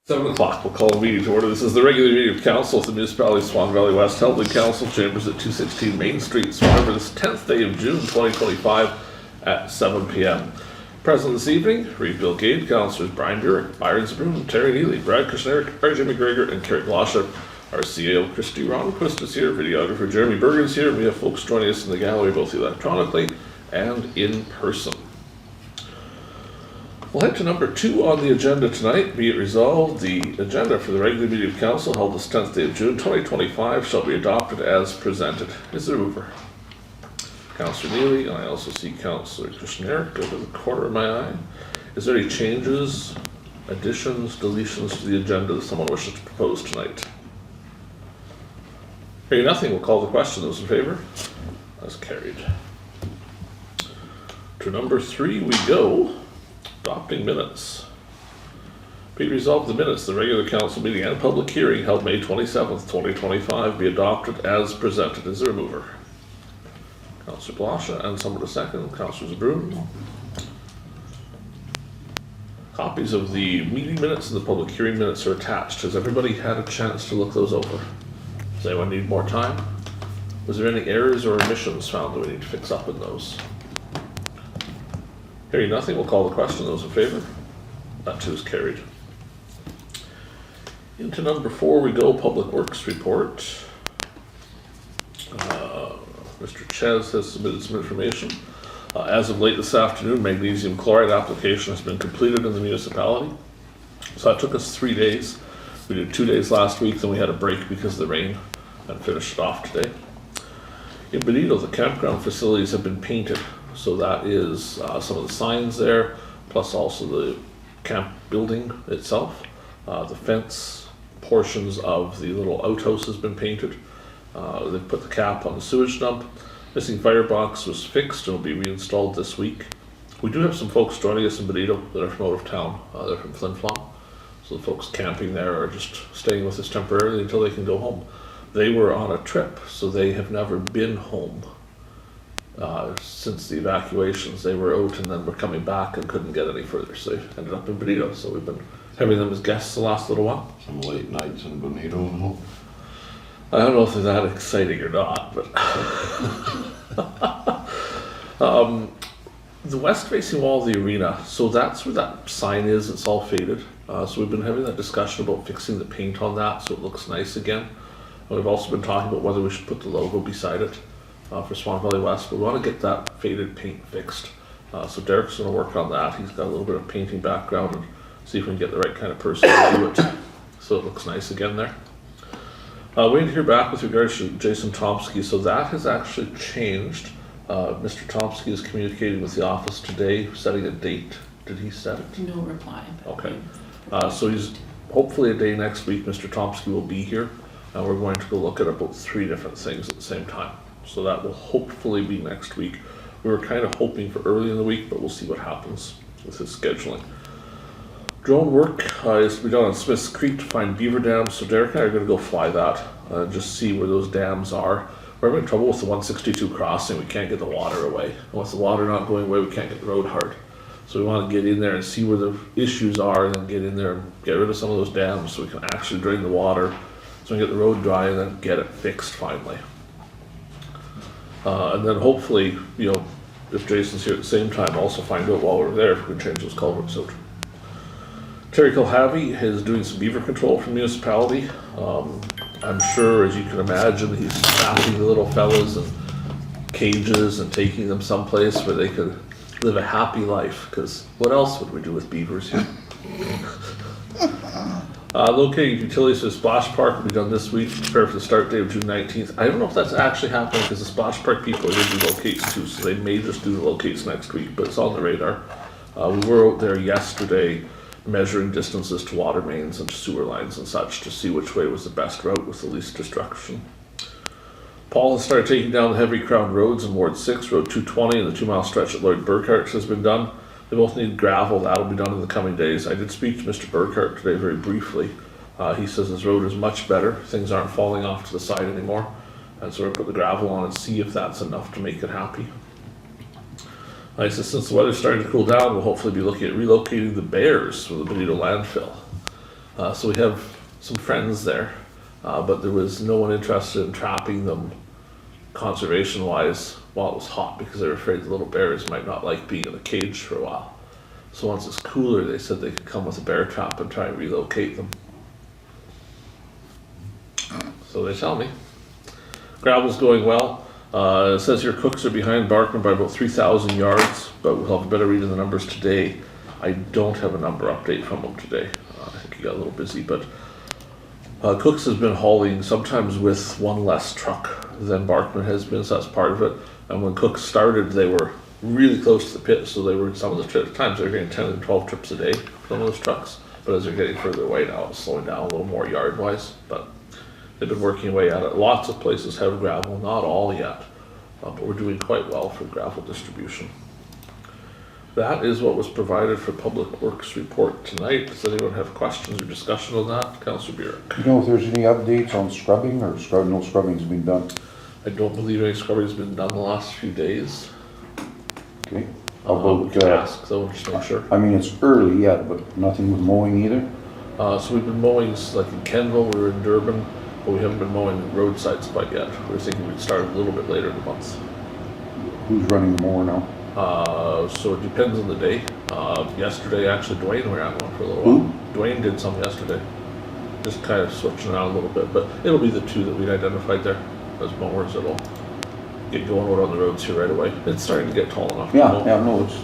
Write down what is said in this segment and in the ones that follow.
7 o'clock, we'll call a meeting to order. This is the regular meeting of council of the Municipality of Swan Valley West, held in council chambers at 216 Main Street, Swan, for this 10th day of June 2025 at 7 p.m. Present this evening, Reeve, Gade, Councillors Brian Burick, Byron, Zbirun, Terry Neely, Kushniryk, RJ McGregor, and Carrie Blosha. Our CEO, Kristi, Ronnquist is here, videographer Jeremy Bergen is here, and we have folks joining us in the gallery both electronically and in person. We'll head to number 2 on the agenda tonight. Be it resolved, the agenda for the regular meeting of council held this 10th day of June 2025 shall be adopted as presented. Is there a mover? Councillor Neely, and I also see Councillor Kushniryk over the corner of my eye. Is there any changes, additions, deletions to the agenda that someone wishes to propose tonight? Hearing nothing, we'll call the question. Those in favor? That's carried. To number 3 we go. Adopting minutes. Be resolved the minutes, the regular council meeting and public hearing held May 27th, 2025 be adopted as presented. Is there a mover? Councillor Blosha, and someone to second. Councillor Zbirun. Copies of the meeting minutes and the public hearing minutes are attached. Has everybody had a chance to look those over? Does anyone need more time? Was there any errors or omissions found that we need to fix up in those? Hearing nothing, we'll call the question. Those in favor? That too is carried. Into number 4 we go, Public Works Report. Mr. Ches has submitted some information. As of late this afternoon, magnesium chloride application has been completed in the municipality. So that took us 3 days. We did 2 days last week, then we had a break because of the rain and finished it off today. In Benito, the campground facilities have been painted. So that is some of the signs there, plus also the camp building itself. The fence portions of the little outhouse has been painted. They've put the cap on the sewage dump. Missing firebox was fixed and will be reinstalled this week. We do have some folks joining us in Benito that are from out of town. They're from Flin Flon. So the folks camping there are just staying with us temporarily until they can go home. They were on a trip, so they have never been home. Since the evacuations, they were out and then were coming back and couldn't get any further, so they ended up in Benito. So we've been having them as guests the last little while. Some late nights in Benito. I don't know if they're that exciting or not, but the west-facing wall of the arena. So that's where that sign is. It's all faded. So we've been having that discussion about fixing the paint on that so it looks nice again. And we've also been talking about whether we should put the logo beside it. For Swan Valley West, but we want to get that faded paint fixed. So Derek's going to work on that. He's got a little bit of painting background and see if we can get the right kind of person to do it so it looks nice again there. Waiting to hear back with regards to Jason Tomsky. So that has actually changed. Mr. Tomsky is communicating with the office today, setting a date. Did he set it? No reply. Okay. So he's hopefully a day next week. Mr. Tomsky will be here, and we're going to go look at about 3 different things at the same time. So that will hopefully be next week. We were kind of hoping for early in the week, but we'll see what happens with his scheduling. Drone work is to be done on Smith's Creek to find beaver dams. So Derek and I are going to go fly that and just see where those dams are. We're having trouble with the 162 crossing. We can't get the water away. And with the water not going away, we can't get the road hard. So we want to get in there and see where the issues are and then get in there and get rid of some of those dams so we can actually drain the water so we can get the road dry and then get it fixed finally. And then hopefully, you know, if Jason's here at the same time, also find out while we're there if we can change those culverts out. Terry Kilhavy is doing some beaver control for the municipality. I'm sure, as you can imagine, he's trapping the little fellas in cages and taking them someplace where they could live a happy life, because what else would we do with beavers here? Locating utilities for the Splash Park will be done this week, prepared for the start date of June 19th. I don't know if that's actually happening because the Splash Park people are going to do locates too, so they may just do the locates next week, but it's on the radar. We were out there yesterday measuring distances to water mains and sewer lines and such to see which way was the best route with the least destruction. Paul has started taking down the heavy crown roads in Ward 6, Road 220, and the 2-mile stretch at Lloyd Burkhart's has been done. They both need gravel. That'll be done in the coming days. I did speak to Mr. Burkhart today very briefly. He says his road is much better. Things aren't falling off to the side anymore. And so we're going to put the gravel on and see if that's enough to make it happy. He says since the weather's starting to cool down, we'll hopefully be looking at relocating the bears from the Benito landfill. So we have some friends there, but there was no one interested in trapping them conservation-wise while it was hot because they were afraid the little bears might not like being in a cage for a while. So once it's cooler, they said they could come with a bear trap and try and relocate them. So they tell me. Gravel's going well. It says here cooks are behind Barkman by about 3,000 yards, but we'll have a better read of the numbers today. I don't have a number update from him today. I think he got a little busy, but Cooks has been hauling sometimes with one less truck than Barkman has been, so that's part of it. And when Cooks started, they were really close to the pit, so they were some of the times they were getting 10 and 12 trips a day from those trucks. But as they're getting further away now, it's slowing down a little more yard-wise. But they've been working away at it. Lots of places have gravel, not all yet, but we're doing quite well for gravel distribution. That is what was provided for Public Works report tonight. Does anyone have questions or discussion on that? Councillor Burick. You know if there's any updates on scrubbing or no scrubbing's been done? I don't believe any scrubbing has been done the last few days. Okay. We can ask, so we'll just make sure. I mean, it's early yet, but nothing with mowing either? So we've been mowing, like in Kenville, we were in Durban, but we haven't been mowing roadsides quite yet. We were thinking we'd start a little bit later in the month. Who's running the mower now? So it depends on the day. Yesterday, actually, Dwayne ran one for a little Who? while. Dwayne did some yesterday. Just kind of switching around a little bit, but it'll be the two that we'd identified there as mowers that'll get going out on the roads here right away. It's starting to get tall enough. Yeah, no, it's,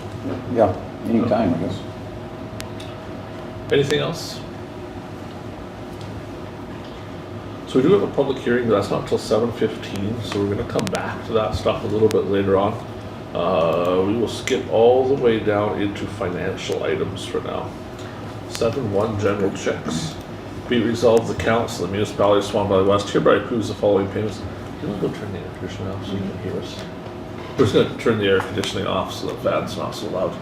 yeah, anytime, I guess. Anything else? So we do have a public hearing, but that's not until 7:15, so we're gonna come back to that stuff a little bit later on. We will skip all the way down into financial items for now. 7.1 general checks. Be it resolved, the council of the Municipality of Swan Valley West hereby approves the following payments. Do you want to go turn the air conditioning off so you can hear us? We're just going to turn the air conditioning off so the fan's not so loud.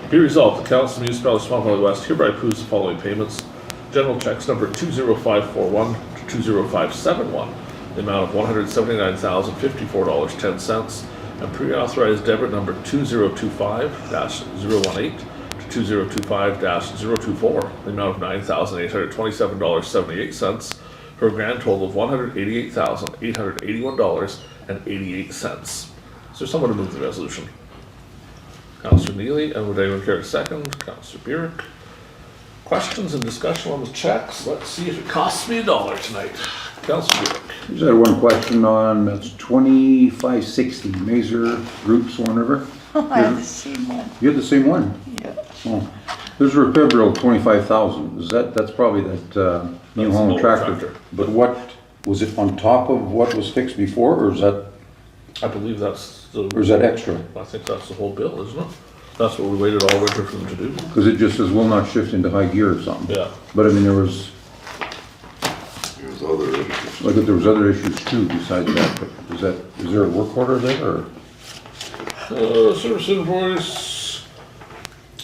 Be resolved, the council of the Municipality of Swan Valley West hereby approves the following payments. General checks number 20541 to 20571, the amount of $179,054.10, and pre-authorized debit number 2025-018 to 2025-024, the amount of $9,827.78, for a grand total of $188,881.88. Is there someone to move the resolution? Councillor Neely, and would anyone care to second? Councillor Burick. Questions and discussion on the checks? Let's see if it costs me $1 tonight. Councillor Burick. Just had one question on, that's 2560 Mazer Group Swan River. I have the same one. You had the same one? Yeah. Oh. There's a repair bill of 25,000. Is that's probably that New That's Holland an old tractor. tractor. But what, was it on top of what was fixed before, or is that extra? I think that's the whole bill, isn't it? That's what we waited all winter for them to do. Because it just says will not shift into high gear or something. Yeah. But I mean, there's other issues. like there was other issues too besides that, but is there a work order there, or? Service invoice.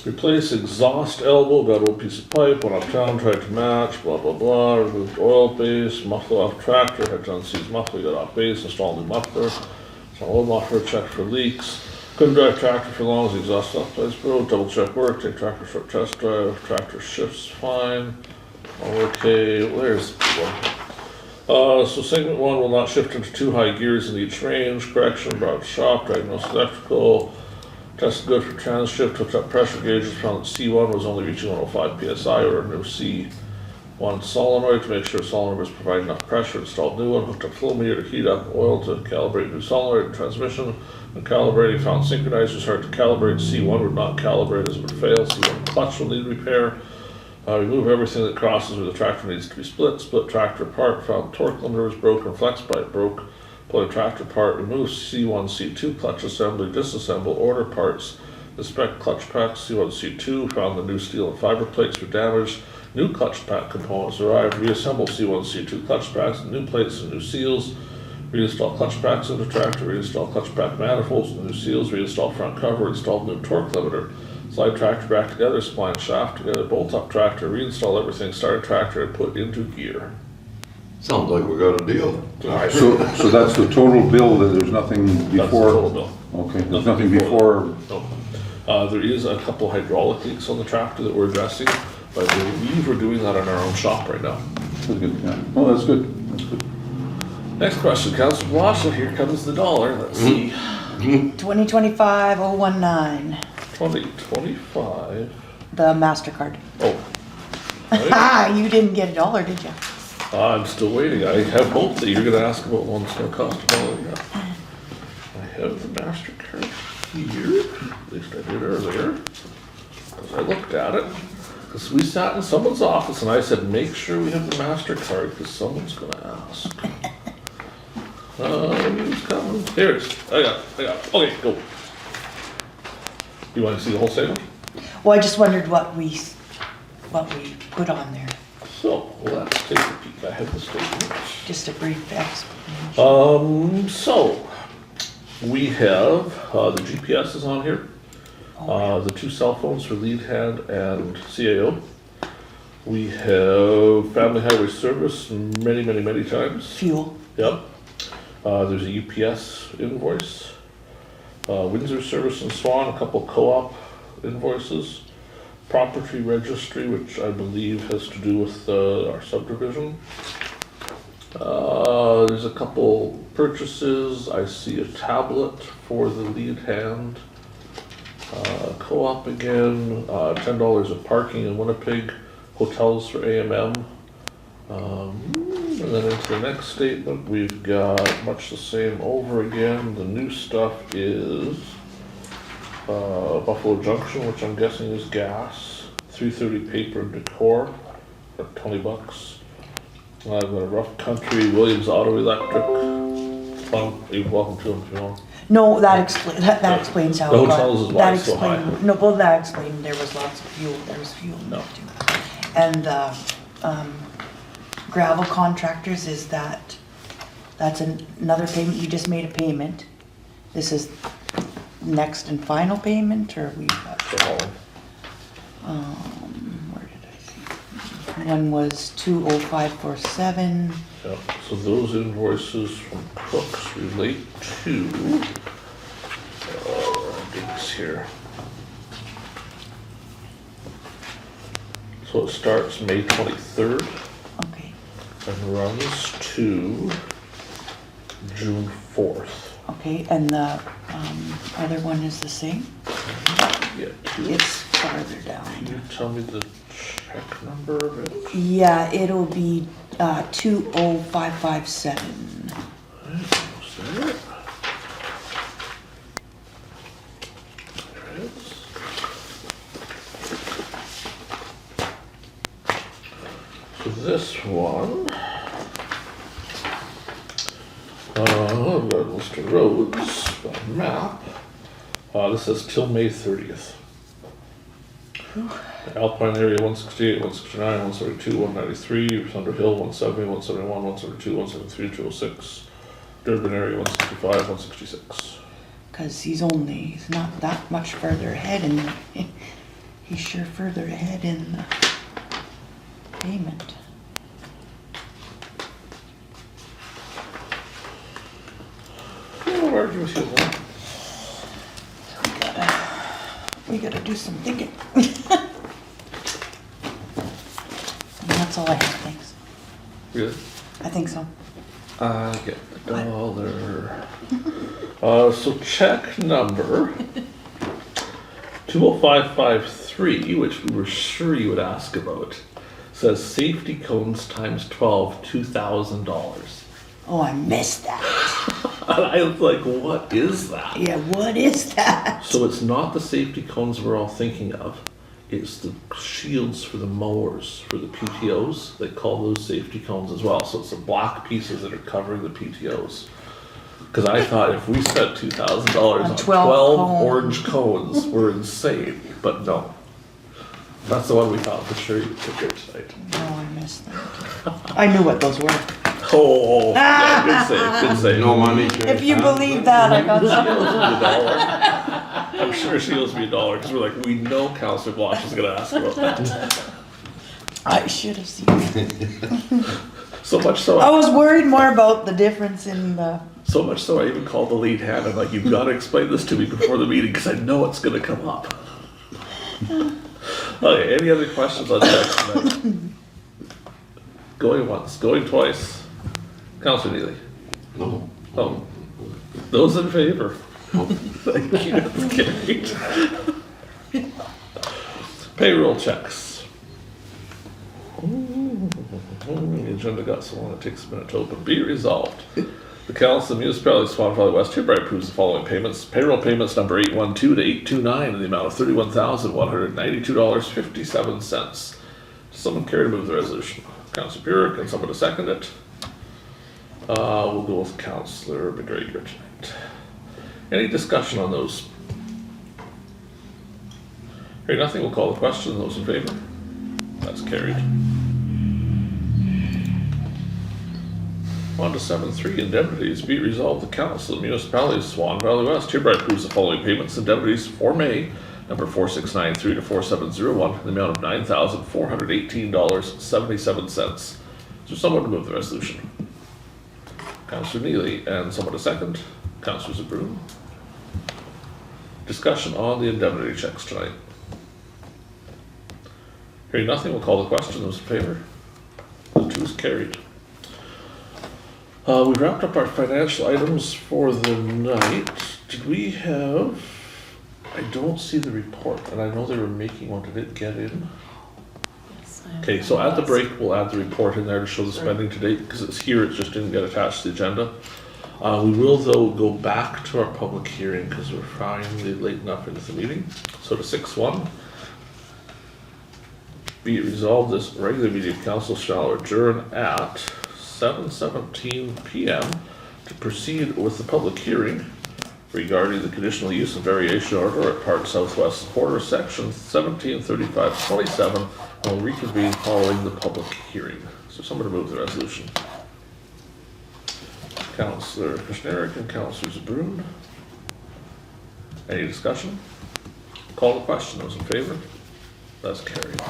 Replace exhaust elbow, got old piece of pipe, went uptown, tried to match, blah, blah, blah, removed oil base, muffler off tractor, had to unseat muffler, got off base, installed new muffler, install old muffler, check for leaks. Couldn't drive tractor for long as the exhaust off place broke, double check work, take tractor short test drive, tractor shifts fine. All okay, there's one. So segment 1 will not shift into 2 high gears in each range. Correction, brought to shop, diagnosed electrical. Tested good for transshift, hooked up pressure gauges, found that C1 was only reaching 105 PSI, or a new C1 solenoid to make sure solenoid was providing enough pressure. Installed new one, hooked up flow meter to heat up oil to calibrate new solenoid and transmission. When calibrating, found synchronizers hard to calibrate. C1 would not calibrate as it would fail. C1 clutch will need repair. Remove everything that crosses where the tractor needs to be split. Split tractor apart. Found torque limiter was broken. Flex pipe broke. Pull the tractor apart. Remove C1, C2 clutch assembly. Disassemble. Order parts. Inspect clutch packs. C1, C2. Found the new steel and fiber plates were damaged. New clutch pack components arrived. Reassemble C1, C2 clutch packs. New plates and new seals. Reinstall clutch packs into tractor. Reinstall clutch pack manifolds and new seals. Reinstall front cover. Installed new torque limiter. Slide tractor back together, spline shaft together, bolt up tractor, reinstall everything, start tractor, and put into gear. Sounds like we got a deal. So that's the total bill, that there's nothing That's the before? total bill. Okay, there's nothing before? No. There is a couple hydraulic leaks on the tractor that we're addressing. I believe we're doing that in our own shop right now. That's good, yeah. Well, that's good, that's good. Next question, Councillor Blosha, here comes the dollar, let's see. 2025-019, 2025, the MasterCard. oh. Right. Ah, you didn't get $1, did you? I'm still waiting, I have hope that you're gonna ask about one that's gonna cost $1, yeah. I have the MasterCard here, at least I did earlier, because I looked at it. Because we sat in someone's office and I said, make sure we have the MasterCard, because someone's gonna ask. Who's coming? Here it is, I got it, okay, go. You wanna see the whole statement? Well, I just wondered what we put on there. So, let's take a peek, I have the statement. Just a brief explanation. So, we have, the GPS is on here. The 2 cell phones for lead hand and CAO. We have family highway service many times. Fuel. Yep. There's a UPS invoice. Windsor service in Swan, a couple co-op invoices. Property registry, which I believe has to do with our subdivision. There's a couple purchases. I see a tablet for the lead hand. Co-op again, $10 of parking in Winnipeg, hotels for AMM. And then into the next statement, we've got much the same over again. The new stuff is Buffalo Junction, which I'm guessing is gas, 330 paper and decor for $20. I've got a Rough Country, Williams Auto Electric. You're welcome to them if you want. No, that explains how. The it got- hotels is why that it's so high. explained- No, well, that explained there was lots of fuel, there was fuel in No. there too. And the gravel contractors is that's another payment, you just made a payment. This is next and final payment, or we got, So, where did I see? One was 20547. yeah, so those invoices from Crooks relate to, dates here. So it starts May 23rd Okay, and runs to June 4th. okay, and the other one is the same? Yeah, It's farther can down. you tell me the check number of it? Yeah, it'll be 20557. Almost there. There it is. So this one, I've got a list of roads, got a map. This says till May 30th. Alpine area 168, 169, 172, 193, Thunder Hill 170, 171, 172, 173, 206. Durban area 165, 166. Cause he's not that much further ahead and he's sure further ahead in the payment. I'll argue with you on that. We gotta do some thinking. And that's all I have, thanks. Really? I think so. I get the dollar. So check number 20553, which we were sure you would ask about, says safety cones times 12, $2,000. Oh, I missed that. And I was like, what is that? Yeah, what is that? So it's not the safety cones we're all thinking of. It's the shields for the mowers, for the PTOs. They call those safety cones as well. So it's the black pieces that are covering the PTOs. Because I thought if we spent $2,000 on 12 cones. orange cones, we're insane. But no. That's the one we thought for sure you took here tonight. No, I missed that. I knew what those were. Oh, yeah, good save, good save. No money. If you believe that, I got She some. owes me $1. I'm sure she owes me $1 because we're like, we know Councillor Blosha is going to ask about that. I should have seen it. So much so, I was worried more about the difference in the, so much so I even called the lead hand. I'm like, you've got to explain this to me before the meeting because I know it's going to come up. Okay, any other questions on checks tonight? Going once, going twice. Councillor Neely? No. Oh, those in favor? Thank you, that's carried. Payroll checks. The agenda got so long it takes a minute to open. Be it resolved. The Council of the Municipality of Swan Valley West hereby approves the following payments. Payroll payments number 812 to 829 in the amount of $31,192.57. Does someone care to move the resolution? Councillor Burick, and someone to second it? We'll go with Councillor McGregor tonight. Any discussion on those? Hearing nothing, we'll call the question. Those in favor? That's carried. On to 7.3, indemnities. Be it resolved, the Council of the Municipality of Swan Valley West hereby approves the following payments. Indemnities for May, number 4693 to 4701, in the amount of $9,418.77. Is there someone to move the resolution? Councillor Neely, and someone to second? Councillor Zbirun. Discussion on the indemnity checks tonight. Hearing nothing, we'll call the question. Those in favor? The two is carried. We wrapped up our financial items for the night. Did we have, I don't see the report, and I know they were making one. Did it get in? Okay, so at the break, we'll add the report in there to show the spending to date, because it's here, it just didn't get attached to the agenda. We will, though, go back to our public hearing, because we're finally late enough into the meeting. So to 6.1. Be it resolved, this regular meeting of council shall adjourn at 7:17 p.m. to proceed with the public hearing regarding the conditional use and variation order at Park Southwest Quarter, section 1735-27, and will reconvene following the public hearing. So someone to move the resolution. Councillor Kushniryk and Councillor Zbirun. Any discussion? Call the question. Those in favor? That's carried.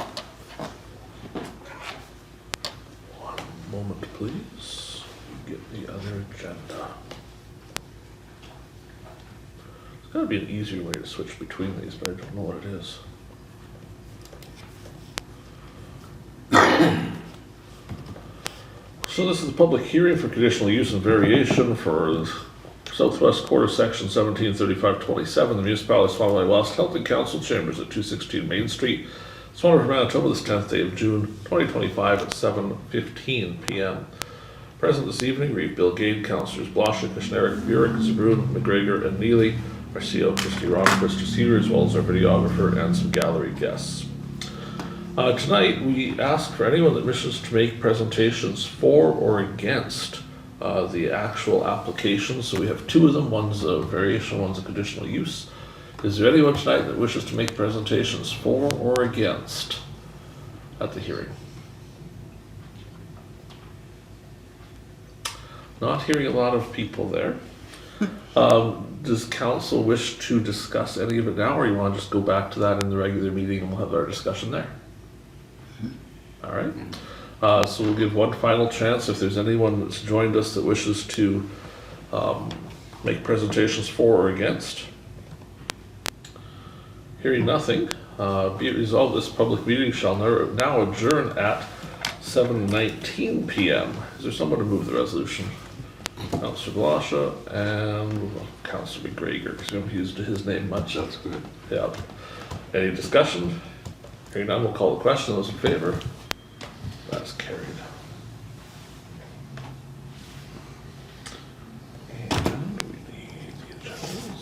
One moment, please. Get the other agenda. There's gotta be an easier way to switch between these, but I don't know what it is. So this is a public hearing for conditional use and variation for Southwest Quarter, section 1735-27, the Municipality of Swan Valley West, held in Council Chambers at 216 Main Street, Swan River, Manitoba, this 10th day of June 2025 at 7:15 p.m. Present this evening, Reeve, Gade, Councillors Blosha, Kushniryk, Burick, Zbirun, McGregor, and Neely. Our CO, Kristi, Ronnquist, is here, as well as our videographer and some gallery guests. Tonight, we ask for anyone that wishes to make presentations for or against the actual application. So we have two of them. One's a variation, one's a conditional use. Is there anyone tonight that wishes to make presentations for or against at the hearing? Not hearing a lot of people there. Does council wish to discuss any of it now, or you want to just go back to that in the regular meeting and we'll have our discussion there? All right. So we'll give one final chance if there's anyone that's joined us that wishes to make presentations for or against. Hearing nothing, be it resolved, this public meeting shall now adjourn at 7:19 p.m. Is there someone to move the resolution? Councillor Blosha and Councillor McGregor, because we haven't used his name much. That's good. Yeah. Any discussion? Hearing none, we'll call the question. Those in favor? That's carried. And we need the agendas.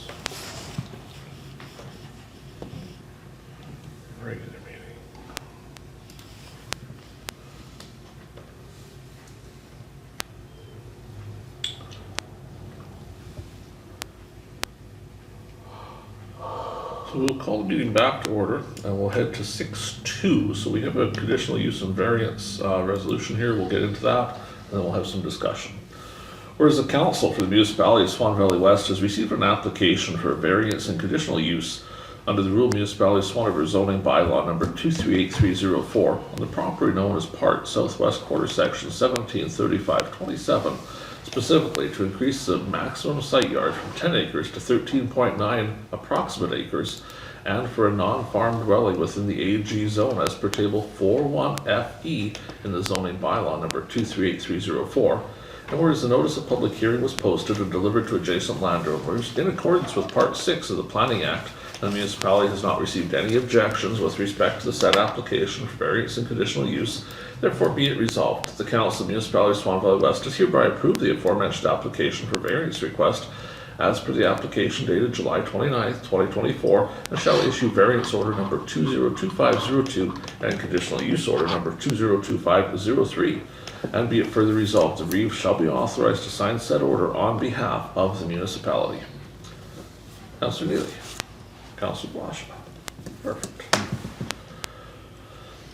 Regular meeting. So we'll call the meeting back to order and we'll head to 6.2. So we have a conditional use and variance resolution here. We'll get into that and then we'll have some discussion. Whereas the Council for the Municipality of Swan Valley West has received an application for a variance and conditional use under the Rural Municipality of Swan River zoning bylaw number 238304 on the property known as Park Southwest Quarter, section 1735-27, specifically to increase the maximum site yard from 10 acres to 13.9 approximate acres and for a non-farm dwelling within the AG zone as per table 41FE in the zoning bylaw number 238304. And whereas the notice of public hearing was posted and delivered to adjacent landowners in accordance with Part 6 of the Planning Act, and the municipality has not received any objections with respect to the said application for variance and conditional use, therefore be it resolved that the Council of the Municipality of Swan Valley West does hereby approve the aforementioned application for variance request as per the application dated July 29th, 2024, and shall issue variance order number 202502 and conditional use order number 202503. And be it further resolved, the Reeve shall be authorized to sign said order on behalf of the municipality. Councillor Neely. Councillor Blosha. Perfect.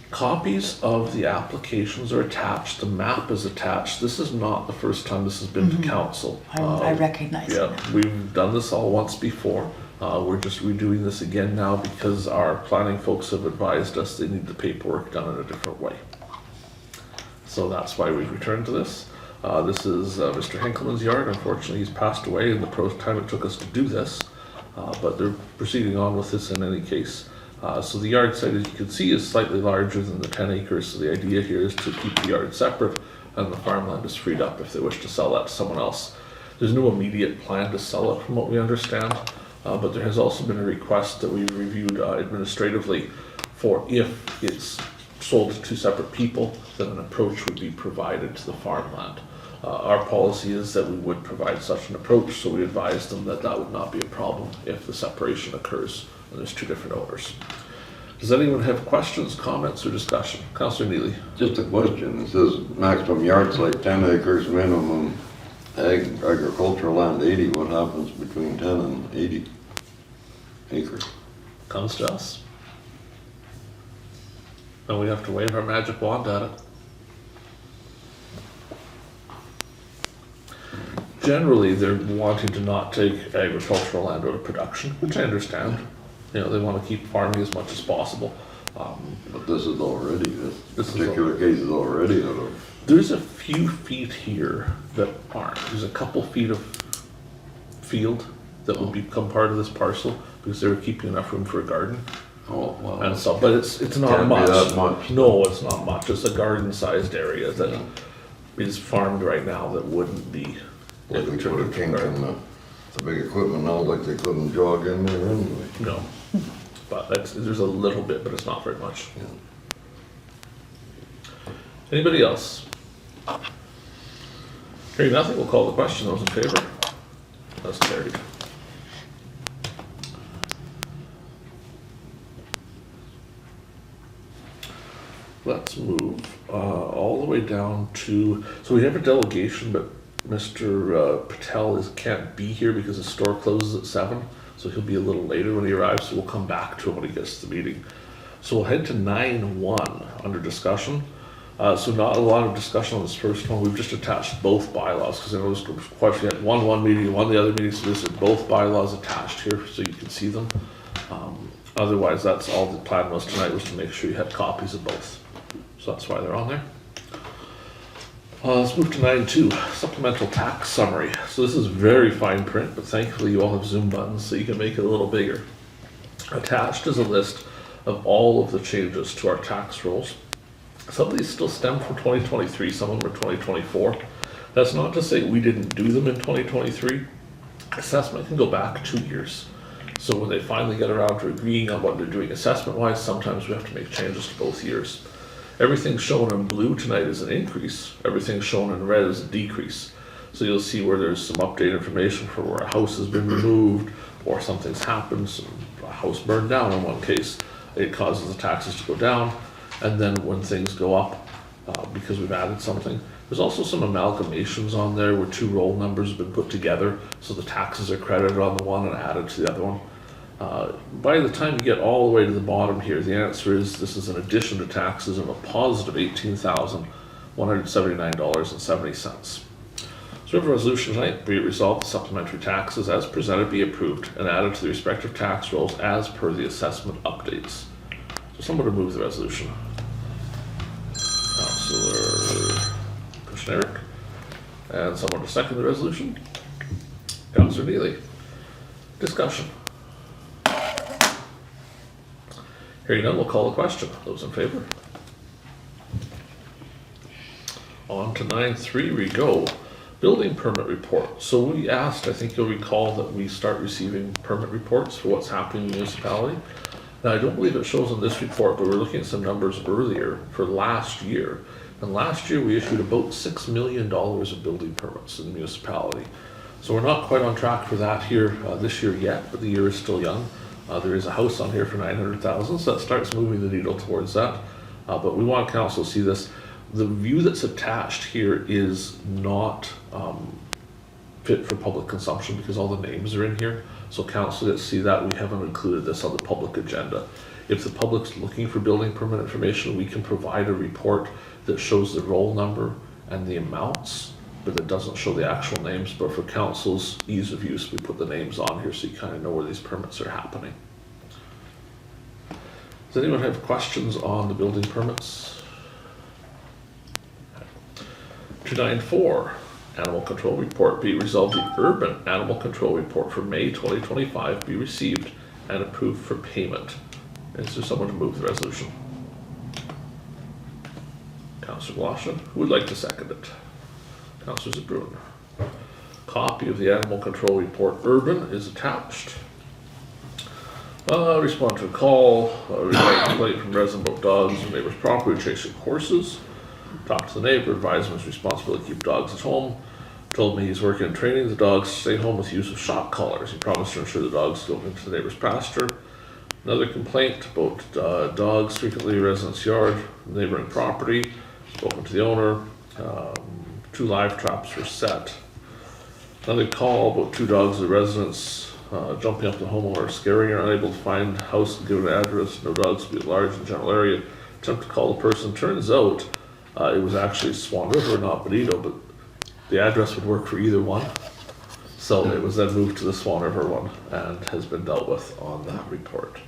Copies of the applications are attached. The map is attached. This is not the first time this has been to council. I recognize it. Yeah, we've done this all once before. We're just redoing this again now because our planning folks have advised us they need the paperwork done in a different way. So that's why we've returned to this. This is Mr. Henkelman's yard. Unfortunately, he's passed away in the time it took us to do this, but they're proceeding on with this in any case. So the yard site, as you can see, is slightly larger than the 10 acres. So the idea here is to keep the yard separate and the farmland is freed up if they wish to sell that to someone else. There's no immediate plan to sell it from what we understand, but there has also been a request that we reviewed administratively for if it's sold to two separate people, then an approach would be provided to the farmland. Our policy is that we would provide such an approach, so we advised them that that would not be a problem if the separation occurs and there's two different owners. Does anyone have questions, comments, or discussion? Councillor Neely. Just a question. It says maximum yard site 10 acres, minimum agricultural land 80. What happens between 10 and 80 acres? Comes to us. And we have to wave our magic wand at it. Generally, they're wanting to not take agricultural land out of production, which I understand. You know, they want to keep farming as much as possible. But this is already, this This is particular case is already out of. There's a few feet here that aren't. There's a couple feet of field that would become part of this parcel because they were keeping enough room for a garden. Oh, wow. And so, but it's not Can't be much. that much. No, it's not much. It's a garden-sized area that is farmed right now that wouldn't be. Well, they turned put a into kink garden. in the big equipment now, like they couldn't jog in there anyway. No, but there's a little bit, but it's not very much. Anybody else? Hearing nothing, we'll call the question. Those in favor? That's carried. Let's move all the way down to, so we have a delegation, but Mr. Patel can't be here because the store closes at 7, so he'll be a little later when he arrives, so we'll come back to him when he gets to the meeting. So we'll head to 9.1 under discussion. So not a lot of discussion on this first one. We've just attached both bylaws because I know there's quite a few. We had one meeting, one the other meeting, so there's both bylaws attached here so you can see them. Otherwise, that's all the plan was tonight, was to make sure you had copies of both. So that's why they're on there. Let's move to 9.2, supplemental tax summary. So this is very fine print, but thankfully you all have zoom buttons so you can make it a little bigger. Attached is a list of all of the changes to our tax rolls. Some of these still stem from 2023, some of them are 2024. That's not to say we didn't do them in 2023. Assessment can go back 2 years. So when they finally get around to agreeing on what they're doing assessment-wise, sometimes we have to make changes to both years. Everything shown in blue tonight is an increase. Everything shown in red is a decrease. So you'll see where there's some updated information for where a house has been removed or something's happened, a house burned down in one case. It causes the taxes to go down. And then when things go up, because we've added something, there's also some amalgamations on there where two roll numbers have been put together. So the taxes are credited on the one and added to the other one. By the time you get all the way to the bottom here, the answer is this is an addition to taxes of a positive $18,179.70. So we have a resolution tonight, be it resolved the supplementary taxes as presented be approved and added to the respective tax rolls as per the assessment updates. So someone to move the resolution. Councillor Kushniryk. And someone to second the resolution. Councillor Neely. Discussion. Hearing none, we'll call the question. Those in favor? On to 9.3 we go. Building permit report. So we asked, I think you'll recall, that we start receiving permit reports for what's happening in the municipality. Now, I don't believe it shows on this report, but we're looking at some numbers earlier for last year. And last year we issued about $6 million of building permits in the municipality. So we're not quite on track for that here this year yet, but the year is still young. There is a house on here for 900,000, so that starts moving the needle towards that. But we want council to see this. The view that's attached here is not fit for public consumption because all the names are in here. So council gets to see that. We haven't included this on the public agenda. If the public's looking for building permit information, we can provide a report that shows the roll number and the amounts, but it doesn't show the actual names. But for council's ease of use, we put the names on here so you kind of know where these permits are happening. Does anyone have questions on the building permits? 294, Animal Control Report. Be resolved, the Urban Animal Control Report for May 2025 be received and approved for payment. Is there someone to move the resolution? Councillor Blosha, who would like to second it? Councillor Zbirun. Copy of the Animal Control Report Urban is attached. Respond to a call, complaint from resident about dogs and neighbor's property chasing horses. Talked to the neighbor, advised him his responsibility to keep dogs at home. Told me he's working on training the dogs to stay home with use of shock collars. He promised to ensure the dogs go into the neighbor's pasture. Another complaint about dogs frequently in resident's yard, neighboring property. Spoken to the owner. 2 live traps were set. Another call about 2 dogs at residence jumping up the homeowner, scaring her, unable to find house and give an address. No dogs to be at large in the general area. Attempt to call the person. Turns out it was actually Swan River, not Benito, but the address would work for either one. So it was then moved to the Swan River one and has been dealt with on that report.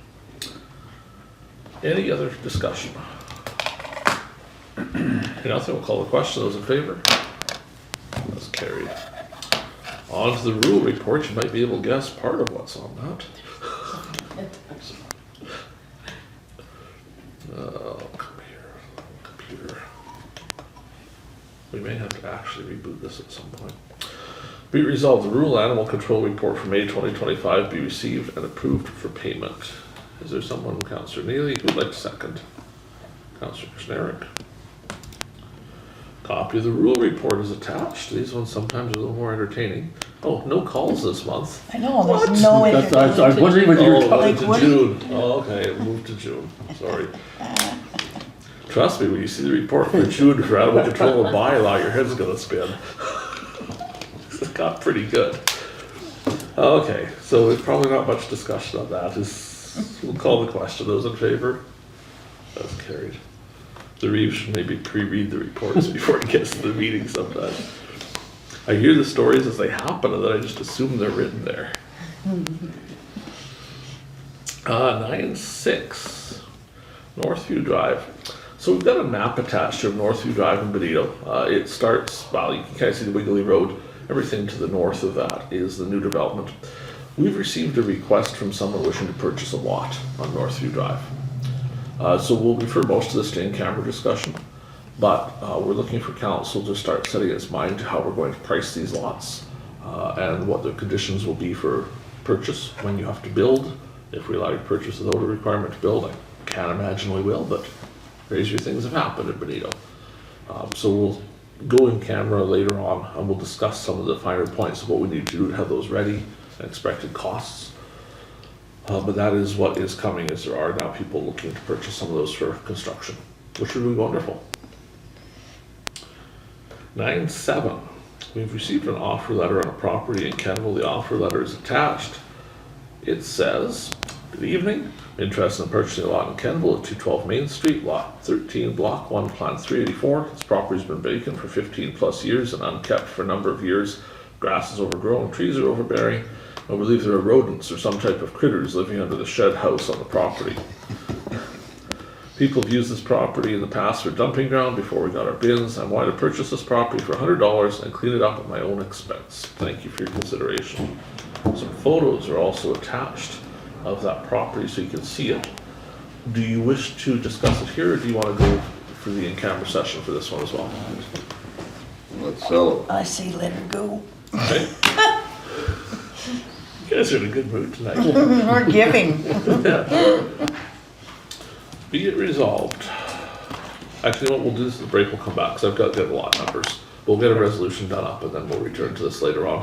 Any other discussion? If nothing, we'll call the question. Those in favor? That's carried. On to the rule report. You might be able to guess part of what's on that. Oh, come here, computer. We may have to actually reboot this at some point. Be it resolved, the rural animal control report for May 2025 be received and approved for payment. Is there someone, Councillor Neely, who would like to second? Councillor Kushniryk. Copy of the rule report is attached. These ones sometimes are a little more entertaining. Oh, no calls this month. I know, there's What? no I was wondering what you were Oh, talking it went Like, to what? June. Oh, okay, it moved to June. Sorry. Trust me, when you see the report for June for animal control and bylaw, your head's gonna spin. It got pretty good. Okay, so there's probably not much discussion on that. We'll call the question. Those in favor? That's carried. The Reeve should maybe pre-read the reports before he gets to the meeting sometimes. I hear the stories as they happen and then I just assume they're written there. 9-6, Northview Drive. So we've got a map attached to Northview Drive in Benito. It starts, well, you can kind of see the Wiggly Road. Everything to the north of that is the new development. We've received a request from someone wishing to purchase a lot on Northview Drive. So we'll refer most of this to in-camera discussion, but we're looking for council to start setting its mind to how we're going to price these lots and what the conditions will be for purchase when you have to build. If we allow you to purchase without a requirement to build, I can't imagine we will, but crazier things have happened in Benito. So we'll go in camera later on and we'll discuss some of the finer points of what we need to do to have those ready and expected costs. But that is what is coming, is there are now people looking to purchase some of those for construction, which would be wonderful. 9-7, we've received an offer letter on a property in Kenville. The offer letter is attached. It says, good evening, interested in purchasing a lot in Kenville at 212 Main Street, lot 13, block 1, plan 384. This property's been vacant for 15 plus years and unkept for a number of years. Grass is overgrown, trees are overbearing. I believe there are rodents or some type of critters living under the shed house on the property. People have used this property in the past for dumping ground before we got our bins. I wanted to purchase this property for $100 and clean it up at my own expense. Thank you for your consideration. Some photos are also attached of that property so you can see it. Do you wish to discuss it here, or do you want to go for the in-camera session for this one as well? Let's sell it. I say let her go. Okay. You guys are in a good mood tonight. We're giving. Be it resolved. Actually, what we'll do is the break will come back, because I've got to get a lot of numbers. We'll get a resolution done up, and then we'll return to this later on,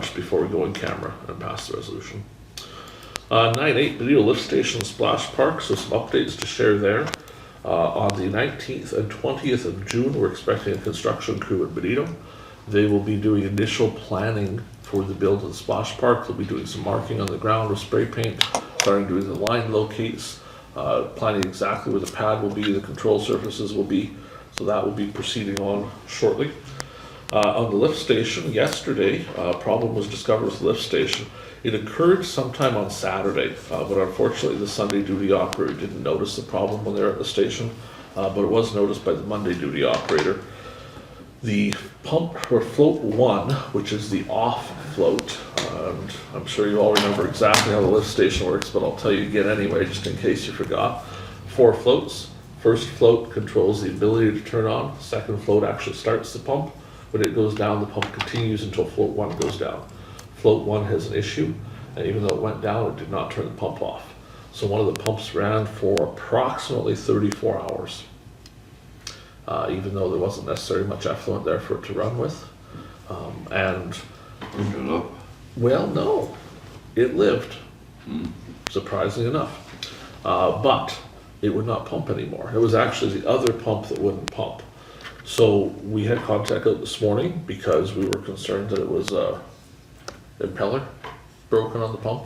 just before we go in camera and pass the resolution. 9.8, Benito Lift Station Splash Park, so some updates to share there. On the 19th and 20th of June, we're expecting a construction crew at Benito. They will be doing initial planning for the build of the splash park. They'll be doing some marking on the ground with spray paint, starting doing the line locates, planning exactly where the pad will be, the control surfaces will be. So that will be proceeding on shortly. On the lift station, yesterday, a problem was discovered with the lift station. It occurred sometime on Saturday, but unfortunately the Sunday duty operator didn't notice the problem when they were at the station, but it was noticed by the Monday duty operator. The pump for float 1, which is the off float, and I'm sure you all remember exactly how the lift station works, but I'll tell you again anyway, just in case you forgot. 4 floats. First float controls the ability to turn on. Second float actually starts the pump. When it goes down, the pump continues until float 1 goes down. Float 1 has an issue, and even though it went down, it did not turn the pump off. So one of the pumps ran for approximately 34 hours, even though there wasn't necessarily much effluent there for it to run with. And, well, no, it lived, surprisingly enough. But it would not pump anymore. It was actually the other pump that wouldn't pump. So we had contact out this morning because we were concerned that it was a impeller broken on the pump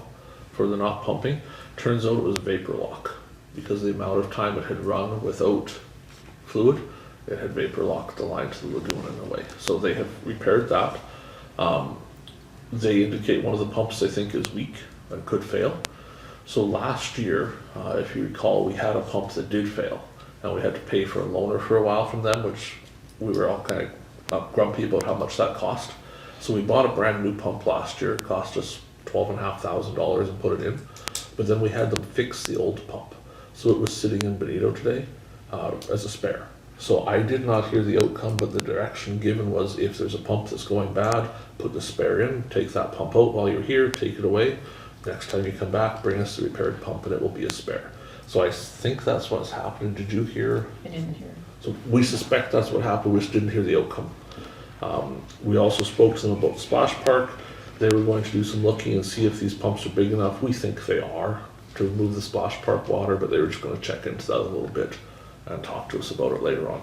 for the not pumping. Turns out it was a vapor lock because the amount of time it had run without fluid, it had vapor locked the line to the lagoon in a way. So they have repaired that. They indicate one of the pumps they think is weak and could fail. So last year, if you recall, we had a pump that did fail, and we had to pay for a loaner for a while from them, which we were all kind of grumpy about how much that cost. So we bought a brand new pump last year. It cost us $12,500 and put it in. But then we had them fix the old pump. So it was sitting in Benito today as a spare. So I did not hear the outcome, but the direction given was if there's a pump that's going bad, put the spare in, take that pump out while you're here, take it away. Next time you come back, bring us the repaired pump and it will be a spare. So I think that's what's happening. Did you hear? I didn't hear. So we suspect that's what happened, we just didn't hear the outcome. We also spoke to them about the splash park. They were going to do some looking and see if these pumps are big enough. We think they are to remove the splash park water, but they were just going to check into that a little bit and talk to us about it later on.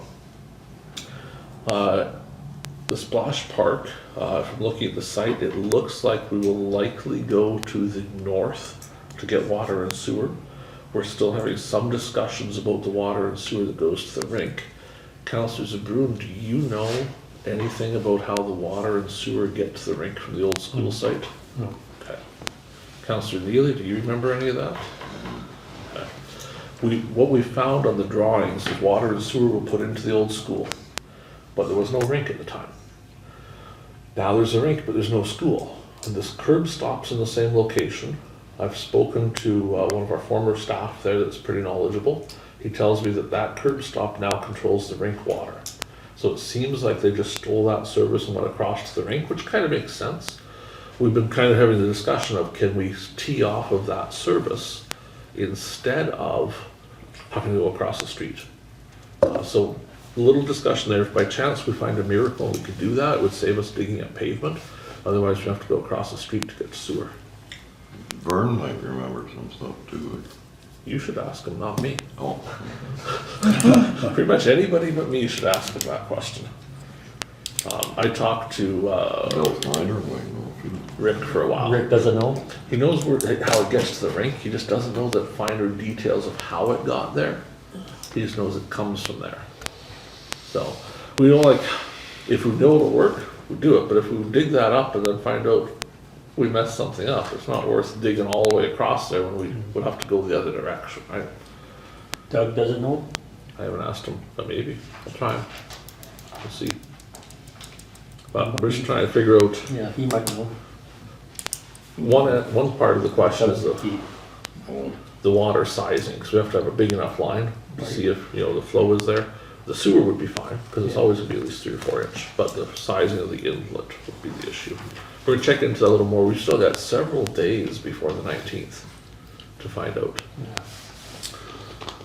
The splash park, from looking at the site, it looks like we will likely go to the north to get water and sewer. We're still having some discussions about the water and sewer that goes to the rink. Councillor Zbirun, do you know anything about how the water and sewer get to the rink from the old school site? No. Okay. Councillor Neely, do you remember any of that? Okay. What we found on the drawings is water and sewer were put into the old school, but there was no rink at the time. Now there's a rink, but there's no school. And this curb stop's in the same location. I've spoken to one of our former staff there that's pretty knowledgeable. He tells me that that curb stop now controls the rink water. So it seems like they just stole that service and went across to the rink, which kind of makes sense. We've been kind of having the discussion of can we tee off of that service instead of having to go across the street. So a little discussion there. If by chance we find a miracle and we could do that, it would save us digging up pavement. Otherwise we have to go across the street to get to sewer. Vern might remember some stuff too. You should ask him, not me. Oh. Pretty much anybody but me should ask him that question. I talked to Bill Snyder might know too. Rick for a while. Rick doesn't know? He knows how it gets to the rink. He just doesn't know the finer details of how it got there. He just knows it comes from there. So we don't like, if we know it'll work, we do it. But if we dig that up and then find out we messed something up, it's not worth digging all the way across there when we would have to go the other direction, right? Doug doesn't know? I haven't asked him, but maybe. I'll try him. We'll see. But we're just trying to figure out, Yeah, he might know. one part of the question is the water sizing, because we have to have a big enough line to see if, the flow is there. The sewer would be fine, because it's always gonna be at least 3 or 4 inch, but the sizing of the inlet would be the issue. We're gonna check into that a little more. We've still got several days before the 19th to find out.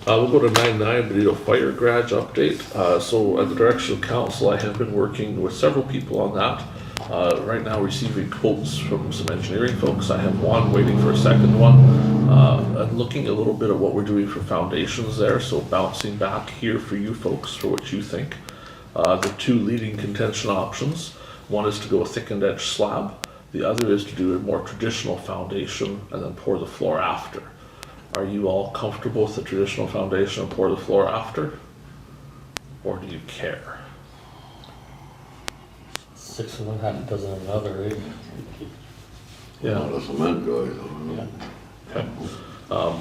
We'll go to 9.9, Benito Fire Garage update. So at the direction of council, I have been working with several people on that. Right now receiving quotes from some engineering folks. I have one waiting for a second one. I'm looking a little bit at what we're doing for foundations there, so bouncing back here for you folks for what you think. The 2 leading contention options, one is to go a thickened edge slab, the other is to do a more traditional foundation and then pour the floor after. Are you all comfortable with the traditional foundation and pour the floor after? Or do you care? 6 of one, half a dozen of another, right? Not a cement guy, Yeah. Okay.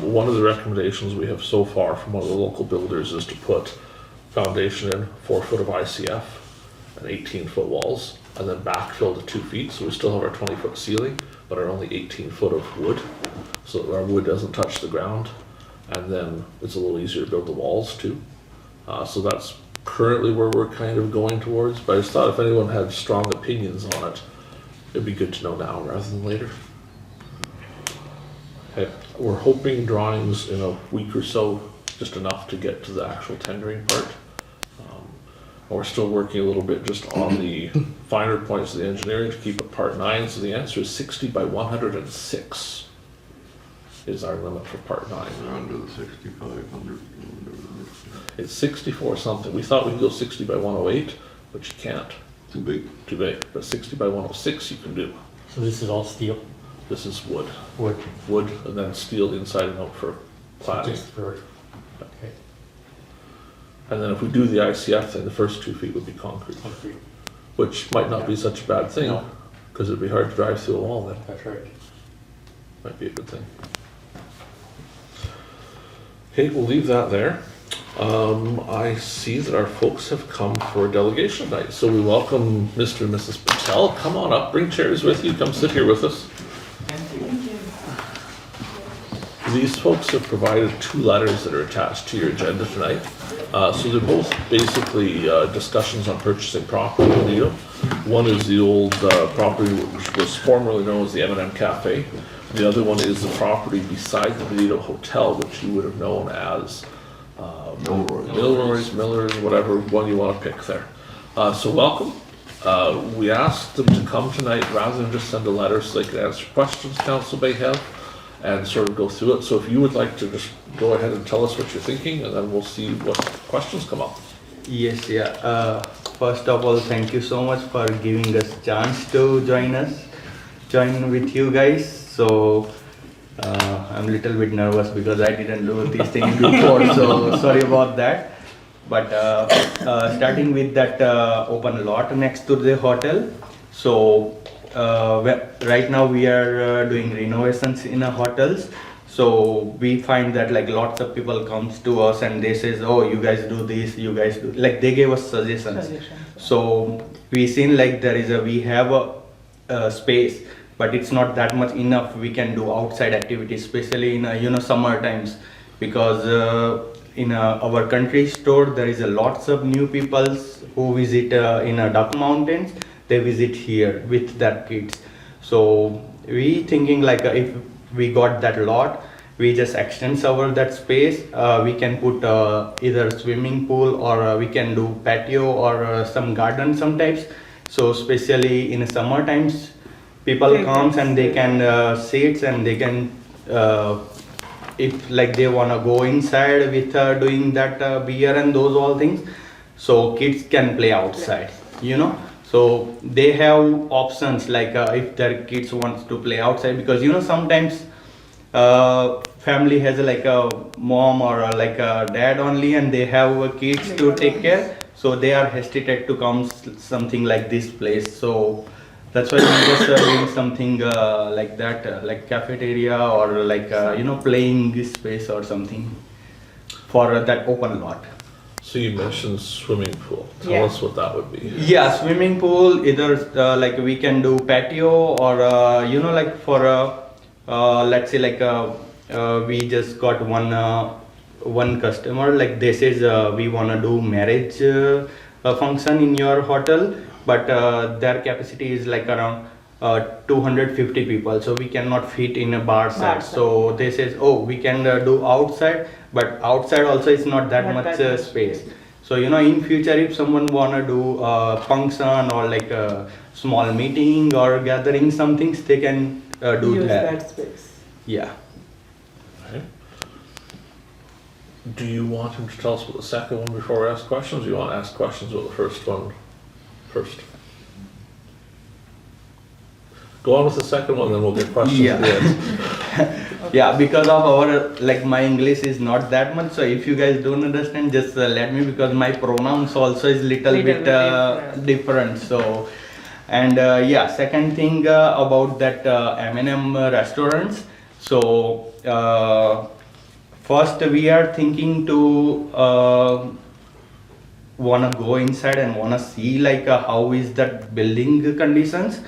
One of the recommendations we have so far from one of the local builders is to put foundation in, 4 foot of ICF and 18-foot walls, and then backfill to 2 feet, so we still have our 20-foot ceiling, but are only 18 foot of wood, so that our wood doesn't touch the ground, and then it's a little easier to build the walls too. So that's currently where we're kind of going towards, but I just thought if anyone had strong opinions on it, it'd be good to know now rather than later. Okay, we're hoping drawings in a week or so, just enough to get to the actual tendering part. We're still working a little bit just on the finer points of the engineering to keep it part 9, so the answer is 60 by 106 is our limit for part 9. They're under the 6,500. It's 64 something. We thought we could go 60 by 108, but you can't. Too big. Too big. But 60 by 106 you can do. So this is all steel? This is wood. Wood? Wood and then steel inside and out for cladding. Just for, okay. And then if we do the ICF thing, the first 2 feet would be concrete, Concrete. which might not be such a bad thing, No. because it'd be hard to drive through a wall then. That's right. Might be a good thing. Okay, we'll leave that there. I see that our folks have come for delegation night, so we welcome Mr. and Mrs. Patel. Come on up, bring chairs with you, come sit here with us. These folks have provided 2 letters that are attached to your agenda tonight. So they're both basically discussions on purchasing property in Benito. One is the old property which was formerly known as the M&M Cafe. The other one is the property beside the Benito Hotel, which you would have known as Milroy's, Miller's, whatever one you want to pick there. So welcome. We asked them to come tonight rather than just send a letter so they could answer questions council may have and sort of go through it. So if you would like to just go ahead and tell us what you're thinking, and then we'll see what questions come up. Yes, yeah. First of all, thank you so much for giving us chance to join with you guys. So I'm a little bit nervous because I didn't do these things before, so sorry about that. But starting with that open lot next to the hotel. So right now we are doing renovations in our hotels. So we find that like lots of people comes to us and they says, oh, you guys do this, you guys do, like they gave us suggestions. So we seen like we have a space, but it's not that much enough we can do outside activities, especially in summer times, because in our country store there is a lots of new people who visit in Duck Mountains. They visit here with their kids. So we thinking like if we got that lot, we just extend our that space. We can put either swimming pool or we can do patio or some garden some types. So especially in summer times, people comes and they can sit and they can if like they wanna go inside with doing that beer and those all things. So kids can play outside, So they have options like if their kids wants to play outside, because sometimes family has like a mom or like a dad only and they have kids to take care, so they are hesitant to come something like this place. So that's why we just doing something like that, like cafeteria or like playing this space or something for that open lot. So you mentioned swimming pool. Tell us what that would be. Yeah, swimming pool, either like we can do patio or like for let's say like we just got one customer, like they says we wanna do marriage function in your hotel, but their capacity is like around 250 people, so we cannot fit in a bar side. So they says, oh, we can do outside, but outside also is not that much space. So in future, if someone wanna do a function or like a small meeting or gathering some things, they can do Use that. that space. Yeah. Okay. Do you want him to tell us about the second one before we ask questions? Or do you want to ask questions about the first one first? Go on with the second one, then we'll get questions at the end. Yeah, because of our, like my English is not that much, so if you guys don't understand, just let me, because my pronouns also is little bit different. So, and yeah, second thing about that M&M restaurants. So first we are thinking to wanna go inside and wanna see like how is that building conditions.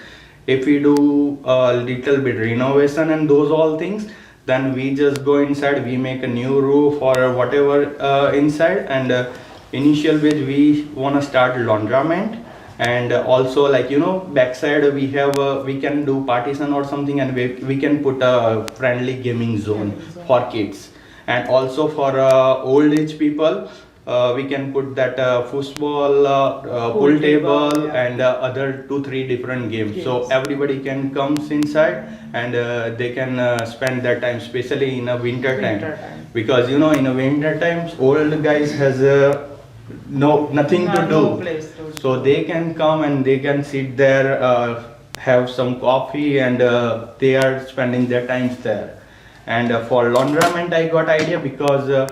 If we do a little bit renovation and those all things, then we just go inside, we make a new roof or whatever inside, and initial bit we wanna start laundromat, and also like backside we have we can do partition or something, and we can put a friendly gaming zone for kids, and also for old age people. We can put that football, pool table, yeah. and other 2-3 different games. So everybody can comes inside and they can spend that time, especially in a winter time. Because in a winter times, old guys has nothing to do. No place to So they can come and they can sit there, have some coffee, and they are spending their times there. And for laundromat, I got idea because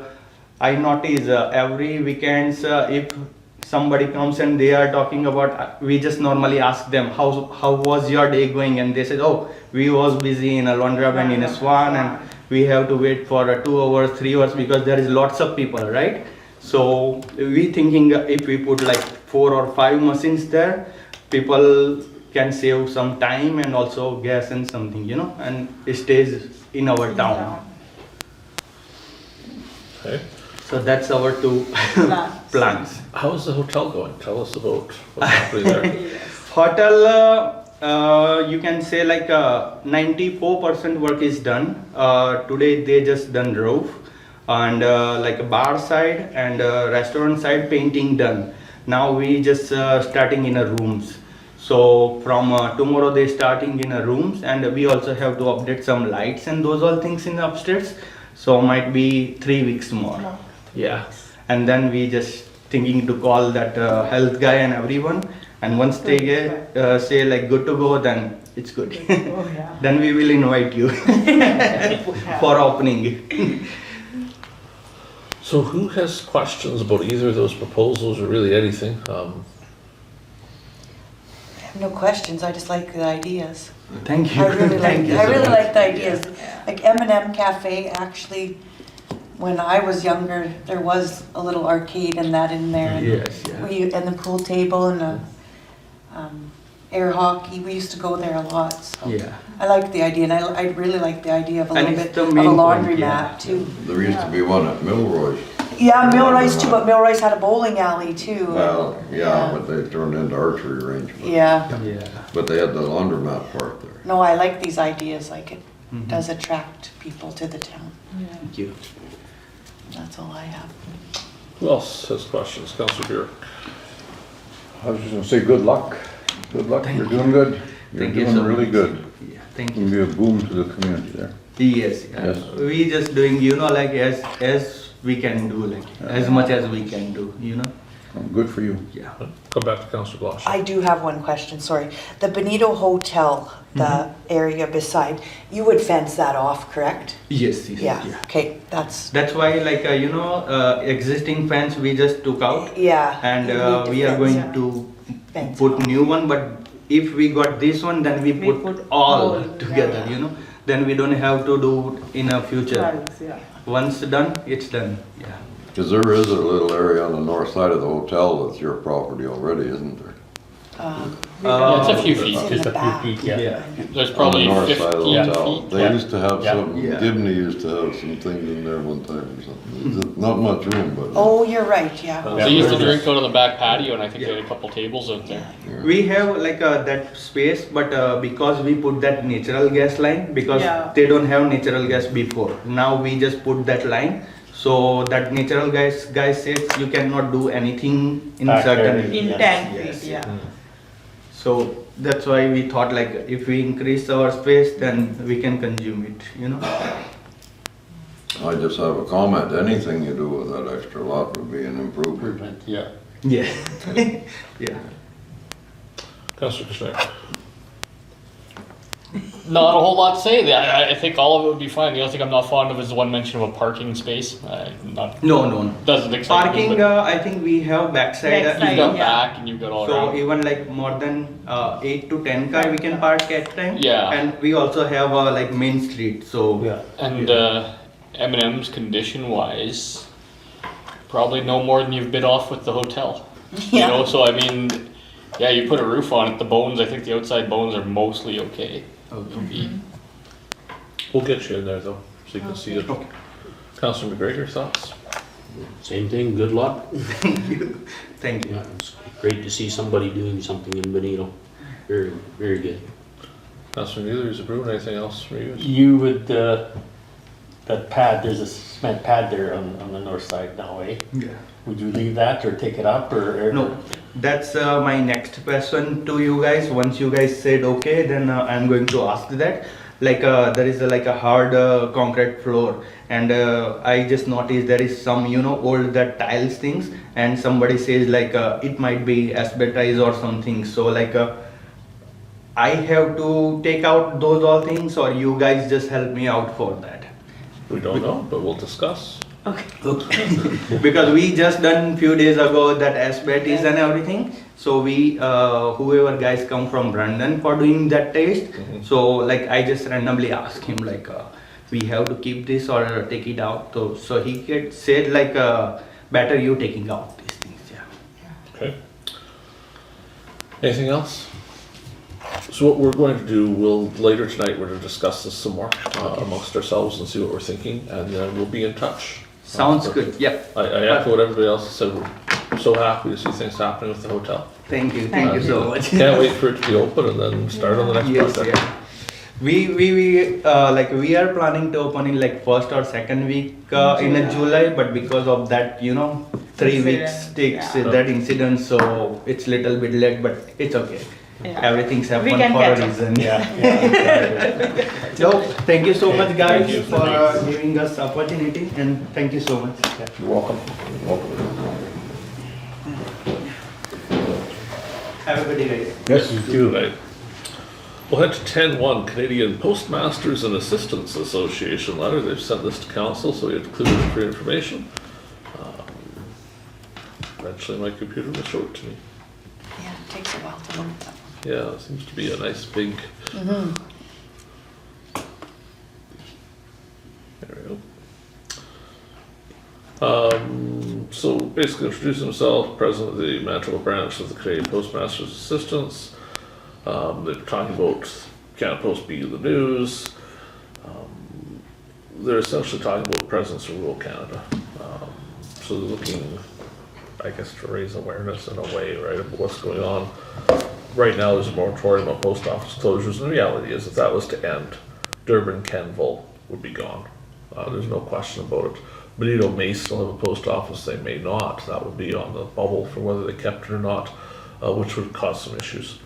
I notice every weekends if somebody comes and they are talking about, we just normally ask them how was your day going, and they said, oh, we was busy in a laundromat in a Swan, and we have to wait for 2 hours, 3 hours, because there is lots of people, right? So we thinking if we put like 4 or 5 machines there, people can save some time and also gas and something, and it stays in our town. Okay. So that's our 2 plans. How's the hotel going? Tell us about what's happening there. Hotel, you can say like 94% work is done. Today they just done roof, and like a bar side and restaurant side painting done. Now we just starting in a rooms. So from tomorrow they starting in a rooms, and we also have to update some lights and those all things in the upstairs. So might be 3 weeks more. Yeah, and then we just thinking to call that health guy and everyone, and once they get say like good to go, then it's good. Then we will invite you for opening. So who has questions about either of those proposals, or really anything? I have no questions, I just like the ideas. Thank you. I really like, Thank you I so really much. like the ideas. Like M&M Cafe, actually, when I was younger, there was a little arcade and that in there. And Yes, yeah. and the pool table and the air hockey, we used to go there a lot, so. Yeah. I like the idea, and I really like the idea of a And little it's bit the of a main point, laundromat yeah. too. There used to be one at Milroy's. Yeah, Milroy's too, but Milroy's had a bowling alley too. Well, yeah, but they turned into archery range. Yeah, Yeah. But they had the laundromat part there. no, I like these ideas, like it Mhm. does attract people to the town. Thank you. That's all I have. Who else has questions? Councillor Burick. I was just gonna say, good luck. Good luck, you're doing good. You're Thank you doing so really much. good. Yeah, thank It'll you. be a boom to the community there. Yes, Yes. we just doing, like as we can do, like as much as we can do, Good for you. Yeah. Come back to Councillor Blosha. I do have one question, sorry. The Bonito Hotel, the area beside, you would fence that off, correct? Yes, Yeah, okay, that's, That's why, like, existing fence we just took out, yeah. and you need to we are fence going it. to Fence put it. new one, but if we got this one, then we We put put all all, together, yeah. Then we don't have to do in a future. Yeah. Once done, it's done, yeah. Because there is a little area on the north side of the hotel that's your property already, isn't there? Yeah, it's a few feet, It's in just the a back. few feet, yeah. Yeah. There's On the probably north side of the 15 hotel. feet. They Yeah. used to have Yeah. some, Yeah. Gibney used to have some things in there one time or something. There's not much room, but. Oh, you're right, yeah. They used to drink out of the back patio, and I think they had a couple tables out there. We have like that space, but because we put that natural gas line, because Yeah. they don't have natural gas before. Now we just put that line, so that natural gas guy says you cannot do anything in Back certain. there. In Yes. 10 Yes. feet, yeah. So that's why we thought like if we increase our space, then we can consume it, you know. I just have a comment, anything you do with that extra lot would be an improvement. Improvement, yeah. Yeah. Yeah. Councillor Kushniryk. Not a whole lot to say. I think all of it would be fine. The only thing I'm not fond of is the one mention of a parking space. Not No. doesn't excite Parking, me. But I think we have backside. you've got yeah. back and you've got all So around. even like more than 8 to 10 car we can park at time. Yeah. And we also have like main street. So Yeah. And M&M's condition wise, probably no more than you've bid off with the hotel. You Yeah. know, so I mean, yeah, you put a roof on it. The bones, I think the outside bones are mostly okay. We'll get you in there though, so you can see it. Councillor McGregor, thoughts? Same thing, good luck. Thank you. Yeah, it's great to see somebody doing something in Benito. Very, very good. Councillor Neely, Zbirun, anything else from you? You would, that pad, there's a cement pad there on the north side now, eh? Yeah. Would you leave that or take it up or? No, that's my next question to you guys. Once you guys said okay, then I'm going to ask that. Like there is like a hard concrete floor, and I just noticed there is some old that tiles things, and somebody says like it might be asbestos or something. So like I have to take out those all things, or you guys just help me out for that. We don't know, but we'll discuss. Because we just done few days ago that asbestos and everything, so we whoever guys come from London for doing that taste, so like I just randomly asked him like we have to keep this or take it out, so he said like better you taking out these things. Yeah. Okay. Anything else? So what we're going to do, later tonight, we're going to discuss this some more amongst ourselves and see what we're thinking, and then we'll be in touch. Sounds good. Yep. I echo what everybody else said. We're so happy to see things happening with the hotel. Thank you so much. Can't wait for it to be open and then start on the next Yes, project. yeah. We like we are planning to open in like first or second week in July, but because of that 3 weeks Incident, takes yeah. that incident, so it's little bit late, but it's okay. Yeah. Everything's We happened can for a catch up. reason. Yeah. So thank you so much guys Thank you. for giving us opportunity, and thank you so much. Yeah. You're welcome. Have a good day guys. Yes, You too, right? We'll head to 10-1, Canadian Postmasters and Assistants Association letter. They've sent this to council, so we have to clear it for information. Eventually my computer will show it to me. Yeah, it takes a while to load that. Yeah, it seems to be a nice big. There we go. So basically introduce himself, president of the Manitoba branch of the Canadian Postmasters Assistants. They're talking about Canada Post being the news. They're essentially talking about presence of rural Canada. So they're looking, I guess, to raise awareness in a way, right, of what's going on. Right now, there's a moratorium on post office closures, and the reality is, if that was to end, Durban, Kenville would be gone. There's no question about it. Benito may still have a post office, they may not. That would be on the bubble for whether they kept it or not, which would cause some issues.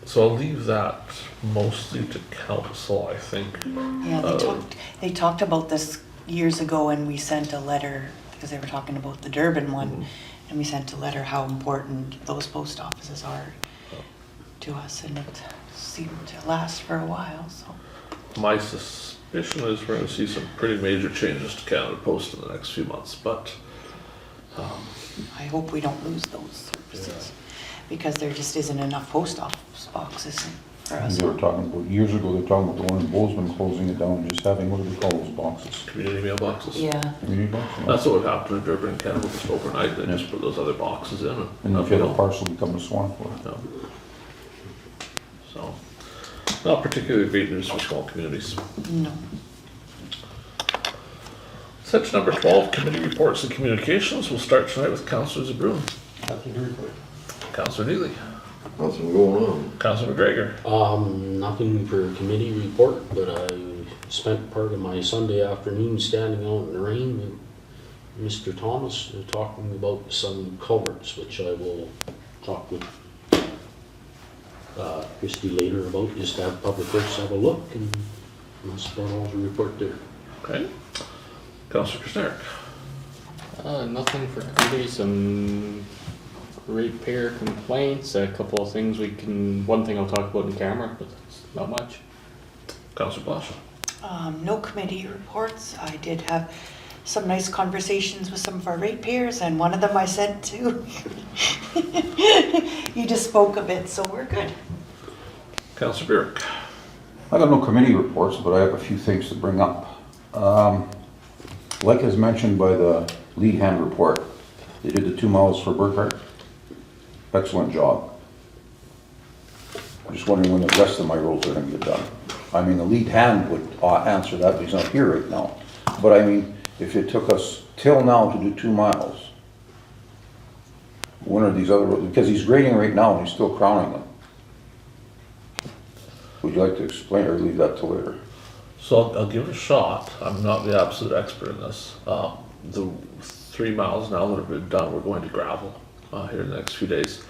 So I'll leave that mostly to council, I think. Yeah, they talked about this years ago, and we sent a letter, because they were talking about the Durban one, and we sent a letter how important those post offices are to us, and it seemed to last for a while, so. My suspicion is we're going to see some pretty major changes to Canada Post in the next few months, but I hope we don't lose those services, because there just isn't enough post office boxes for us. They were talking about, years ago, they were talking about the one in Bozeman closing it down, just having, what do they call those mailboxes. community mailboxes. Yeah, Community box? That's what would happen in Durban and Canada just overnight, they just put those other boxes in and. And if you have a parcel, you come to Swan for it. No. So, not particularly great news for small communities. no. Section number 12, committee reports and communications. We'll start tonight with Councillor Zbirun, Nothing to report. Councillor Neely, Nothing going on. Councillor McGregor. Nothing for committee report, but I spent part of my Sunday afternoon standing out in the rain with Mr. Thomas, talking about some culverts, which I will talk with Kristi later about, just to have Public Works have a look, and that's about all the report there. Okay. Councillor Kushniryk. Nothing for committee, some ratepayer complaints, a couple of things one thing I'll talk about in camera, but it's not much. Councillor Blosha. No committee reports. I did have some nice conversations with some of our ratepayers, and one of them I sent to. He just spoke of it, so we're good. Councillor Burick. I got no committee reports, but I have a few things to bring up. Like as mentioned by the lead hand report, they did the 2 miles for Burick. Excellent job. I'm just wondering when the rest of my roads are gonna get done. I mean, the lead hand would answer that, but he's not here right now. But I mean, if it took us till now to do 2 miles, when are these other roads, because he's grading right now and he's still crowning them. Would you like to explain or leave that till later? So I'll give it a shot. I'm not the absolute expert in this. The 3 miles now that have been done, we're going to gravel here in the next few days.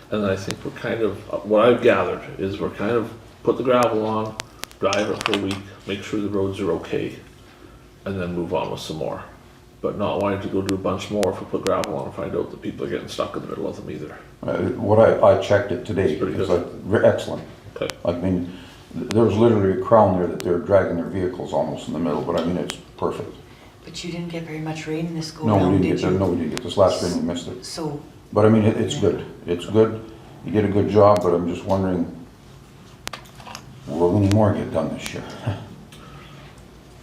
And then I think we're kind of, what I've gathered is we're kind of put the gravel on, drive it for a week, make sure the roads are okay, and then move on with some more. But not wanting to go do a bunch more if we put gravel on and find out that people are getting stuck in the middle of them either. What I checked it today, It's pretty it's excellent. Okay. I mean, there was literally a crown there that they're dragging their vehicles almost in the middle, but I mean, it's perfect. But you didn't get very much rain this go No, round, we did didn't get, you? no, we didn't get, this last rain we missed it. So, But I mean, it's good, it's good, you did a good job, but I'm just wondering, will any more get done this year?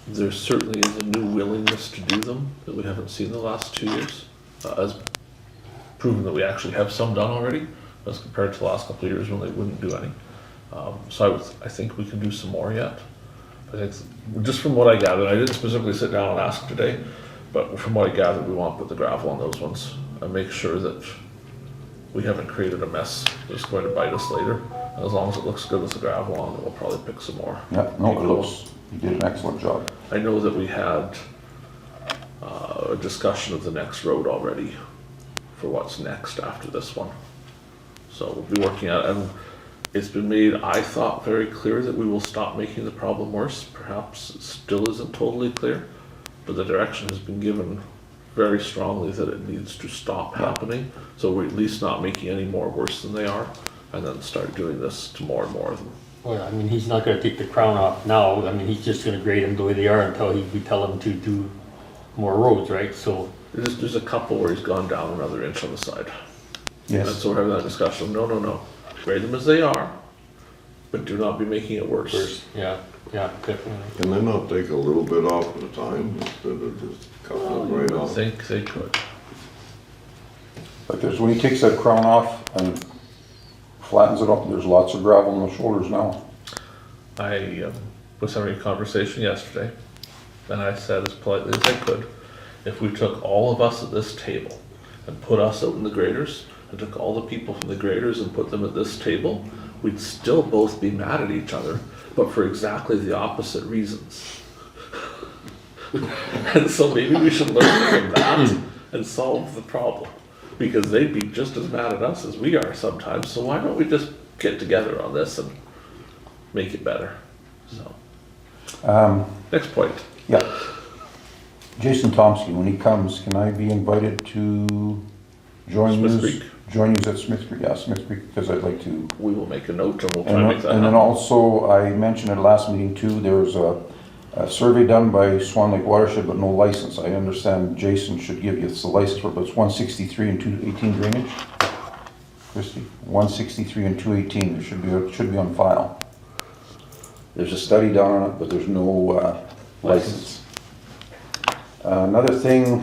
There certainly is a new willingness to do them that we haven't seen the last 2 years, as proven that we actually have some done already, as compared to the last couple of years when they wouldn't do any. So I think we can do some more yet. I think, just from what I gathered, I didn't specifically sit down and ask today, but from what I gathered, we want to put the gravel on those ones and make sure that we haven't created a mess that's going to bite us later. And as long as it looks good with the gravel on, then we'll probably pick some more. Yeah, no, it looks, you did an excellent job. I know that we had a discussion of the next road already for what's next after this one. So we'll be working at it, and it's been made, I thought, very clear that we will stop making the problem worse. Perhaps it still isn't totally clear, but the direction has been given very strongly that it needs to stop happening. So we're at least not making any more worse than they are, and then start doing this to more and more of them. Well, I mean, he's not gonna take the crown off now, I mean, he's just gonna grade them the way they are until we tell him to do more roads, right? So, There's a couple where he's gone down another inch on the side. And Yes, so we're having that discussion, no, grade them as they are, but do not be making it worse. yeah, definitely. Can they not take a little bit off at a time instead of just cutting it right I off? think they could. like there's, when he takes that crown off and flattens it up, there's lots of gravel on the shoulders now. I was having a conversation yesterday, and I said as politely as I could, if we took all of us at this table and put us out in the graders, and took all the people from the graders and put them at this table, we'd still both be mad at each other, but for exactly the opposite reasons. And so maybe we should learn from that and solve the problem, because they'd be just as mad at us as we are sometimes, so why don't we just get together on this and make it better? So, next point. Yeah. Jason Tomsky, when he comes, can I be invited to join Smith you? Creek. Join you at Smith Creek, yeah, Smith Creek, because I'd like to. We will make a note and we'll try and make that And then happen. also, I mentioned at last meeting too, there was a survey done by Swan Lake Watershed, but no license. I understand Jason should give you the license for, but it's 163 and 218 drainage. Kristi, 163 and 218, it should be on file. There's a study done on it, but there's no license. Another thing,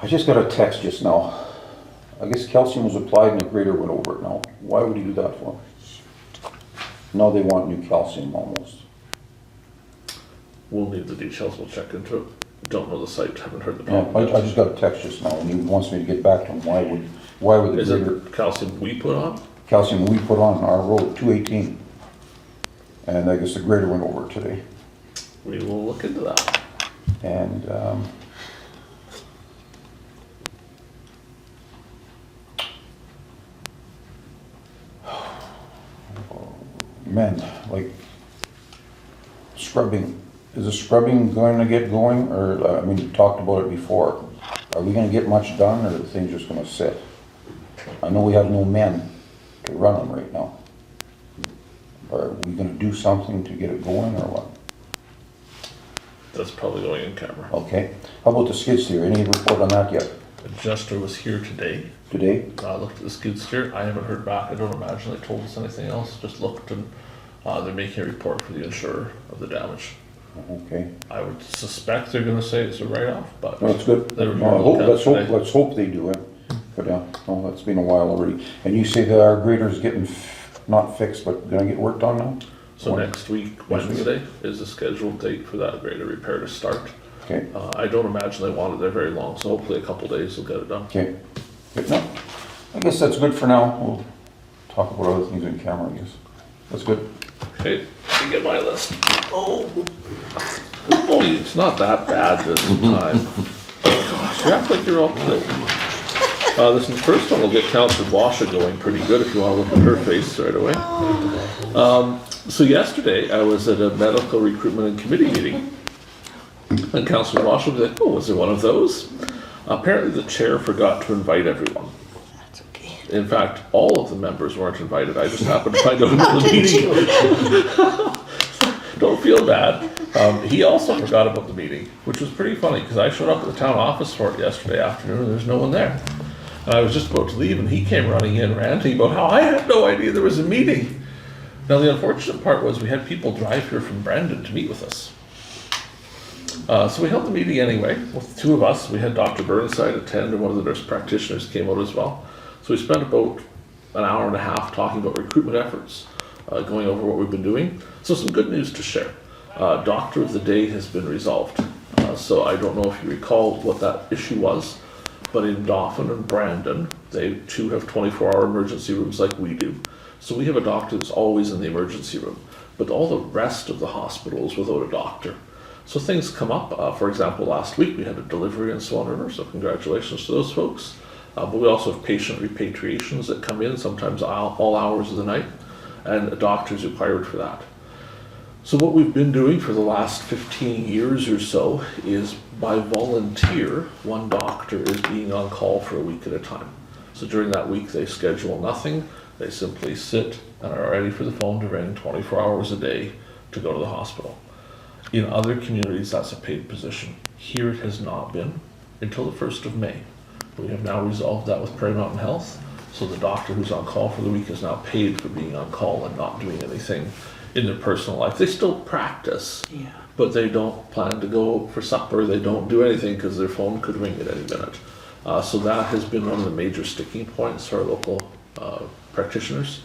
I just got a text just now. I guess calcium was applied and the grader went over it now. Why would he do that for? Now they want new calcium almost. We'll need the details, we'll check into it. Don't know the site, haven't heard the Yeah, problem. I just got a text just now, and he wants me to get back to him, why would the Is grader, it calcium we put on? calcium we put on our road, 218. And I guess the grader went over it today. We will look into that. And, men, like scrubbing, is the scrubbing going to get going, or, I mean, you talked about it before. Are we gonna get much done, or are the things just gonna sit? I know we have no men to run them right now. Are we gonna do something to get it going, or what? That's probably going in camera. Okay, how about the skid steer, any report on that yet? Adjuster was here today. Today? I looked at the skid steer. I haven't heard back. I don't imagine they told us anything else. Just looked and they're making a report for the insurer of the damage. Okay, I would suspect they're gonna say it's a write-off, but no, that's good. They were No, I here to hope- look at Let's hope, today. let's hope they do it. But, no, that's been a while already. And you say that our grader's getting, not fixed, but gonna get worked on now? So When? next week, Next week. Wednesday, is the scheduled date for that grader repair to start. Okay, I don't imagine they want it there very long, so hopefully a couple days will get it done. okay. Good, no, I guess that's good for now. We'll talk about other things in camera, I guess. That's good. Okay, let me get my list. Oh, it's not that bad this time. Gosh, you act like you're all killed. This first one will get Councillor Blosha going pretty good if you want to look at her face right away. So yesterday, I was at a medical recruitment and committee meeting, and Councillor Blosha was like, oh, was there one of those? Apparently the chair forgot to invite everyone. That's okay. In fact, all of the members weren't invited. I just happened to find out about the meeting. Don't feel bad. He also forgot about the meeting, which was pretty funny because I showed up at the town office for it yesterday afternoon and there's no one there. And I was just about to leave and he came running in ranting about how I had no idea there was a meeting. Now the unfortunate part was we had people drive here from Brandon to meet with us. So we held the meeting anyway, with the two of us. We had Dr. Burnside attend and one of the nurse practitioners came out as well. So we spent about an hour and a half talking about recruitment efforts, going over what we've been doing. So some good news to share. Doctor of the Day has been resolved. So I don't know if you recall what that issue was, but in Dauphin and Brandon, they too have 24-hour emergency rooms like we do. So we have a doctor that's always in the emergency room, but all the rest of the hospital is without a doctor. So things come up. For example, last week we had a delivery in Swan River, so congratulations to those folks. But we also have patient repatriations that come in, sometimes all hours of the night, and a doctor is required for that. So what we've been doing for the last 15 years or so is by volunteer, one doctor is being on call for a week at a time. So during that week they schedule nothing, they simply sit and are ready for the phone to ring 24 hours a day to go to the hospital. In other communities that's a paid position. Here it has not been until the 1st of May. We have now resolved that with Prairie Mountain Health, so the doctor who's on call for the week is now paid for being on call and not doing anything in their personal life. They still practice, Yeah. but they don't plan to go for supper, they don't do anything because their phone could ring at any minute. So that has been one of the major sticking points for our local practitioners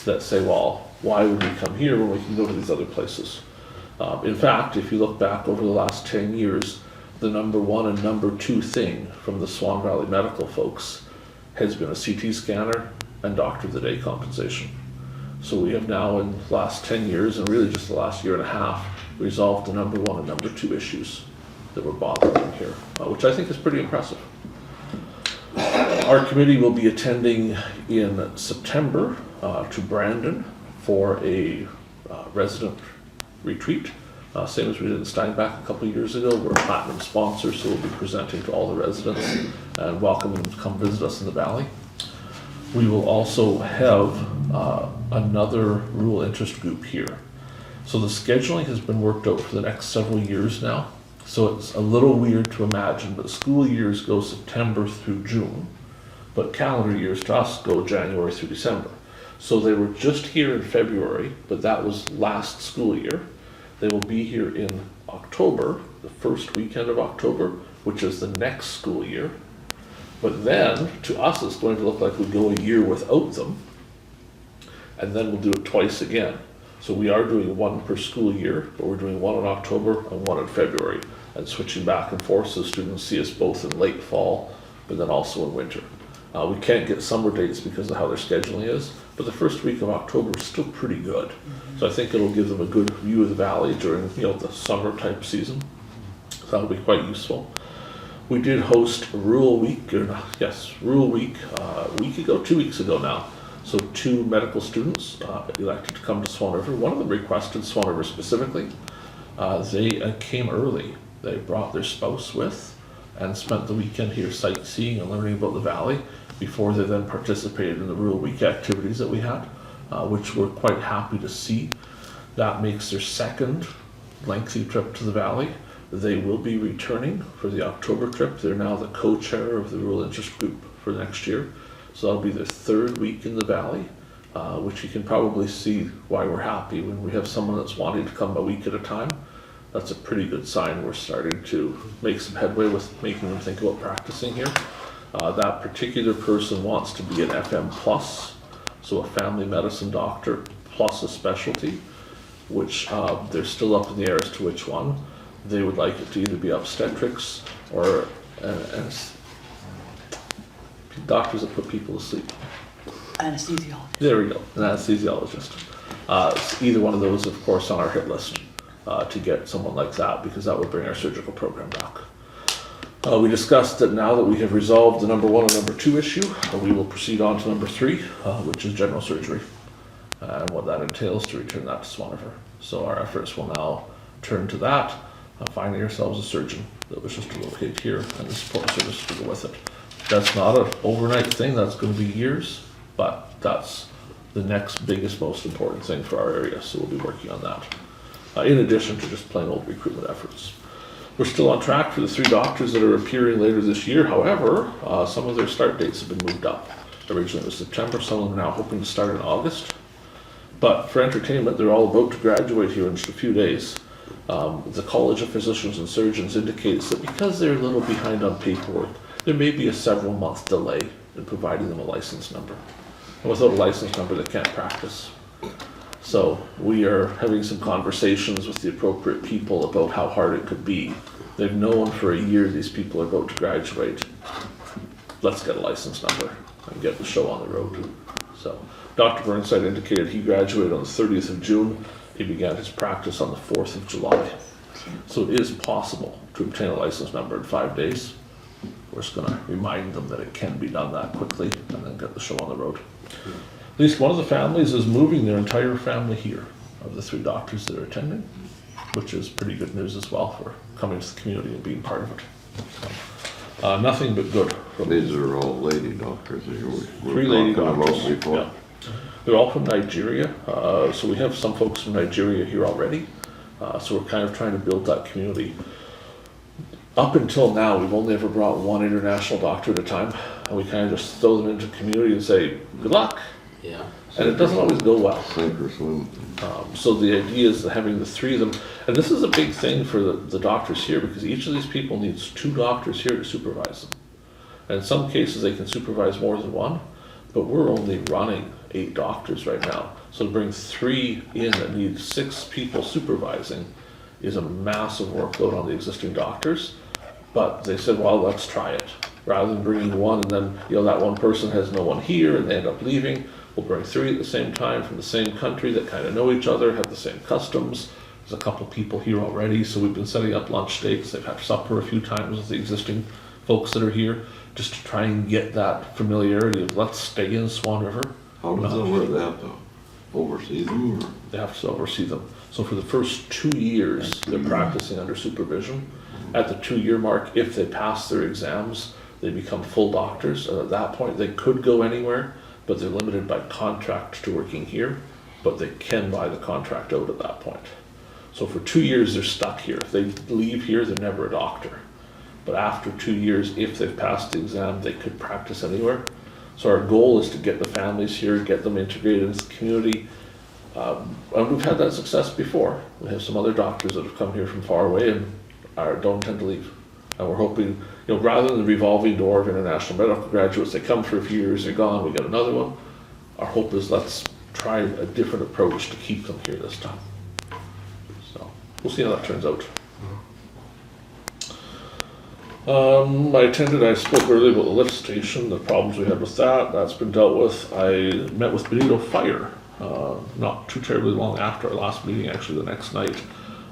that say, well, why would we come here when we can go to these other places? In fact, if you look back over the last 10 years, the number one and number two thing from the Swan Valley medical folks has been a CT scanner and Doctor of the Day compensation. So we have now in the last 10 years, and really just the last year and a half, resolved the number one and number two issues that were bothering here, which I think is pretty impressive. Our committee will be attending in September to Brandon for a resident retreat. Same as we did in Steinbach a couple of years ago. We're a platinum sponsor, so we'll be presenting to all the residents and welcome them to come visit us in the valley. We will also have another rural interest group here. So the scheduling has been worked out for the next several years now. So it's a little weird to imagine, but school years go September through June, but calendar years to us go January through December. So they were just here in February, but that was last school year. They will be here in October, the first weekend of October, which is the next school year. But then, to us, it's going to look like we go a year without them, and then we'll do it twice again. So we are doing one per school year, but we're doing one in October and one in February, and switching back and forth so students see us both in late fall, but then also in winter. We can't get summer dates because of how their scheduling is, but the first week of October is still pretty good. So I think it'll give them a good view of the valley during, the summer type season. So that'll be quite useful. We did host Rural Week, Rural Week, a week ago, 2 weeks ago now. So 2 medical students elected to come to Swan River. One of them requested Swan River specifically. They came early. They brought their spouse with and spent the weekend here sightseeing and learning about the valley before they then participated in the Rural Week activities that we had, which we're quite happy to see. That makes their second lengthy trip to the valley. They will be returning for the October trip. They're now the co-chair of the Rural Interest Group for next year. So that'll be their 3rd week in the valley, which you can probably see why we're happy when we have someone that's wanting to come a week at a time. That's a pretty good sign we're starting to make some headway with making them think about practicing here. That particular person wants to be an FM plus, so a family medicine doctor plus a specialty, which they're still up in the air as to which one. They would like it to either be obstetrics or doctors that put people to sleep. Anesthesiologist. There we go, an anesthesiologist. Either one of those, of course, on our hit list to get someone like that, because that would bring our surgical program back. We discussed that now that we have resolved the number 1 and number 2 issue, we will proceed on to number 3, which is general surgery, and what that entails to return that to Swan River. So our efforts will now turn to that, finding ourselves a surgeon that wishes to locate here and the support service to go with it. That's not an overnight thing, that's going to be years, but that's the next biggest, most important thing for our area, so we'll be working on that. In addition to just plain old recruitment efforts. We're still on track for the 3 doctors that are appearing later this year. However, some of their start dates have been moved up. Originally it was September, some of them are now hoping to start in August. But for entertainment, they're all about to graduate here in just a few days. The College of Physicians and Surgeons indicates that because they're a little behind on paperwork, there may be a several month delay in providing them a license number. And without a license number, they can't practice. So we are having some conversations with the appropriate people about how hard it could be. They've known for a year these people are about to graduate. Let's get a license number and get the show on the road. So Dr. Burnside indicated he graduated on the 30th of June. He began his practice on the 4th of July. So it is possible to obtain a license number in 5 days. We're just going to remind them that it can be done that quickly and then get the show on the road. At least one of the families is moving their entire family here, of the 3 doctors that are attending, which is pretty good news as well for coming to the community and being part of it. So, nothing but good. These are all lady doctors that we're 3 lady talking about doctors. before. Yeah. They're all from Nigeria, so we have some folks from Nigeria here already. So we're kind of trying to build that community. Up until now, we've only ever brought 1 international doctor at a time, and we kind of just throw them into the community and say, good luck. Yeah. And it doesn't always go well. Sink or swim. So the idea is that having the 3 of them, and this is a big thing for the doctors here, because each of these people needs 2 doctors here to supervise them. And in some cases, they can supervise more than 1, but we're only running 8 doctors right now. So to bring 3 in that need 6 people supervising is a massive workload on the existing doctors. But they said, well, let's try it. Rather than bringing 1 and then, that one person has no one here and they end up leaving, we'll bring 3 at the same time from the same country that kind of know each other, have the same customs. There's a couple people here already, so we've been setting up lunch dates. They've had supper a few times with the existing folks that are here, just to try and get that familiarity of let's stay in Swan River. How does that work? They have to oversee them, or? They have to oversee them. So for the first 2 years, they're practicing under supervision. At the 2-year mark, if they pass their exams, they become full doctors. And at that point, they could go anywhere, but they're limited by contract to working here, but they can buy the contract out at that point. So for 2 years, they're stuck here. If they leave here, they're never a doctor. But after 2 years, if they've passed the exam, they could practice anywhere. So our goal is to get the families here, get them integrated into the community. And we've had that success before. We have some other doctors that have come here from far away, and don't intend to leave. And we're hoping, rather than the revolving door of international medical graduates, they come for a few years, they're gone, we get another one. Our hope is let's try a different approach to keep them here this time. So we'll see how that turns out. I spoke earlier about the lift station, the problems we had with that, that's been dealt with. I met with Benito Fire, not too terribly long after our last meeting, actually the next night.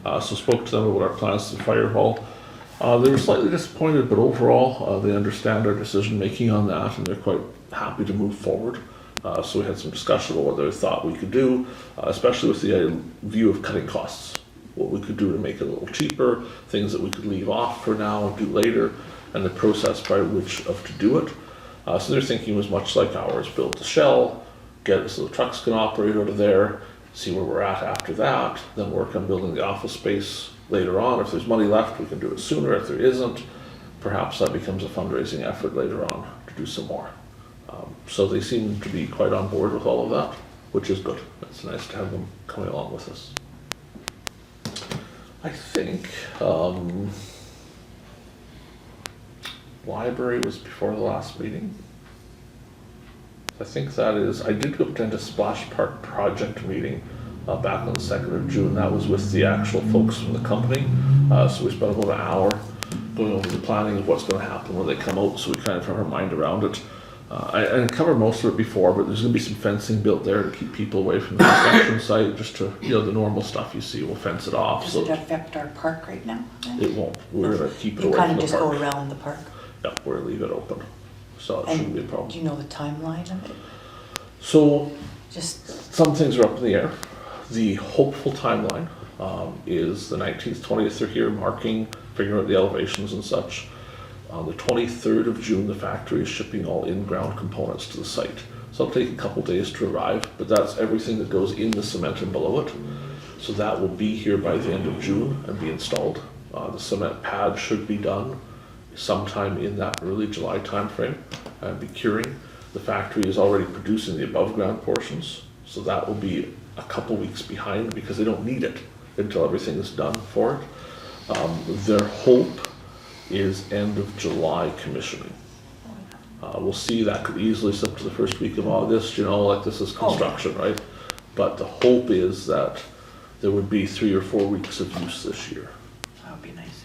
So spoke to them about our plans to the fire hall. They were slightly disappointed, but overall, they understand our decision making on that and they're quite happy to move forward. So we had some discussion about what they thought we could do, especially with the view of cutting costs. What we could do to make it a little cheaper, things that we could leave off for now, do later, and the process by which to do it. So their thinking was much like ours: build the shell, get it so the trucks can operate out of there, see where we're at after that, then work on building the office space later on. If there's money left, we can do it sooner. If there isn't, perhaps that becomes a fundraising effort later on to do some more. So they seem to be quite on board with all of that, which is good. It's nice to have them coming along with us. I think library was before the last meeting. I think that is, I did attend a Splash Park project meeting back on the 2nd of June. That was with the actual folks from the company. So we spent about an hour going over the planning of what's going to happen when they come out, so we kind of have our mind around it. I covered most of it before, but there's going to be some fencing built there to keep people away from the construction site, just to, the normal stuff you see, we'll fence it off. Does So it affect our park right now? then? it won't. We're going to keep it You away kind from of the just go park. around the park? Yeah, we're going to leave it open. So it shouldn't be a And problem. do you know the timeline of it? So Just, some things are up in the air. The hopeful timeline is the 19th, 20th, they're here marking, figuring out the elevations and such. On the 23rd of June, the factory is shipping all in-ground components to the site. So it'll take a couple days to arrive, but that's everything that goes in the cement and below it. So that will be here by the end of June and be installed. The cement pad should be done sometime in that early July timeframe and be curing. The factory is already producing the above ground portions, so that will be a couple weeks behind because they don't need it until everything is done for it. Their hope is end of July commissioning. We'll see, that could easily slip to the first week of August, like this is construction, right? But the hope is that there would be 3 or 4 weeks of use this year. that would be nice.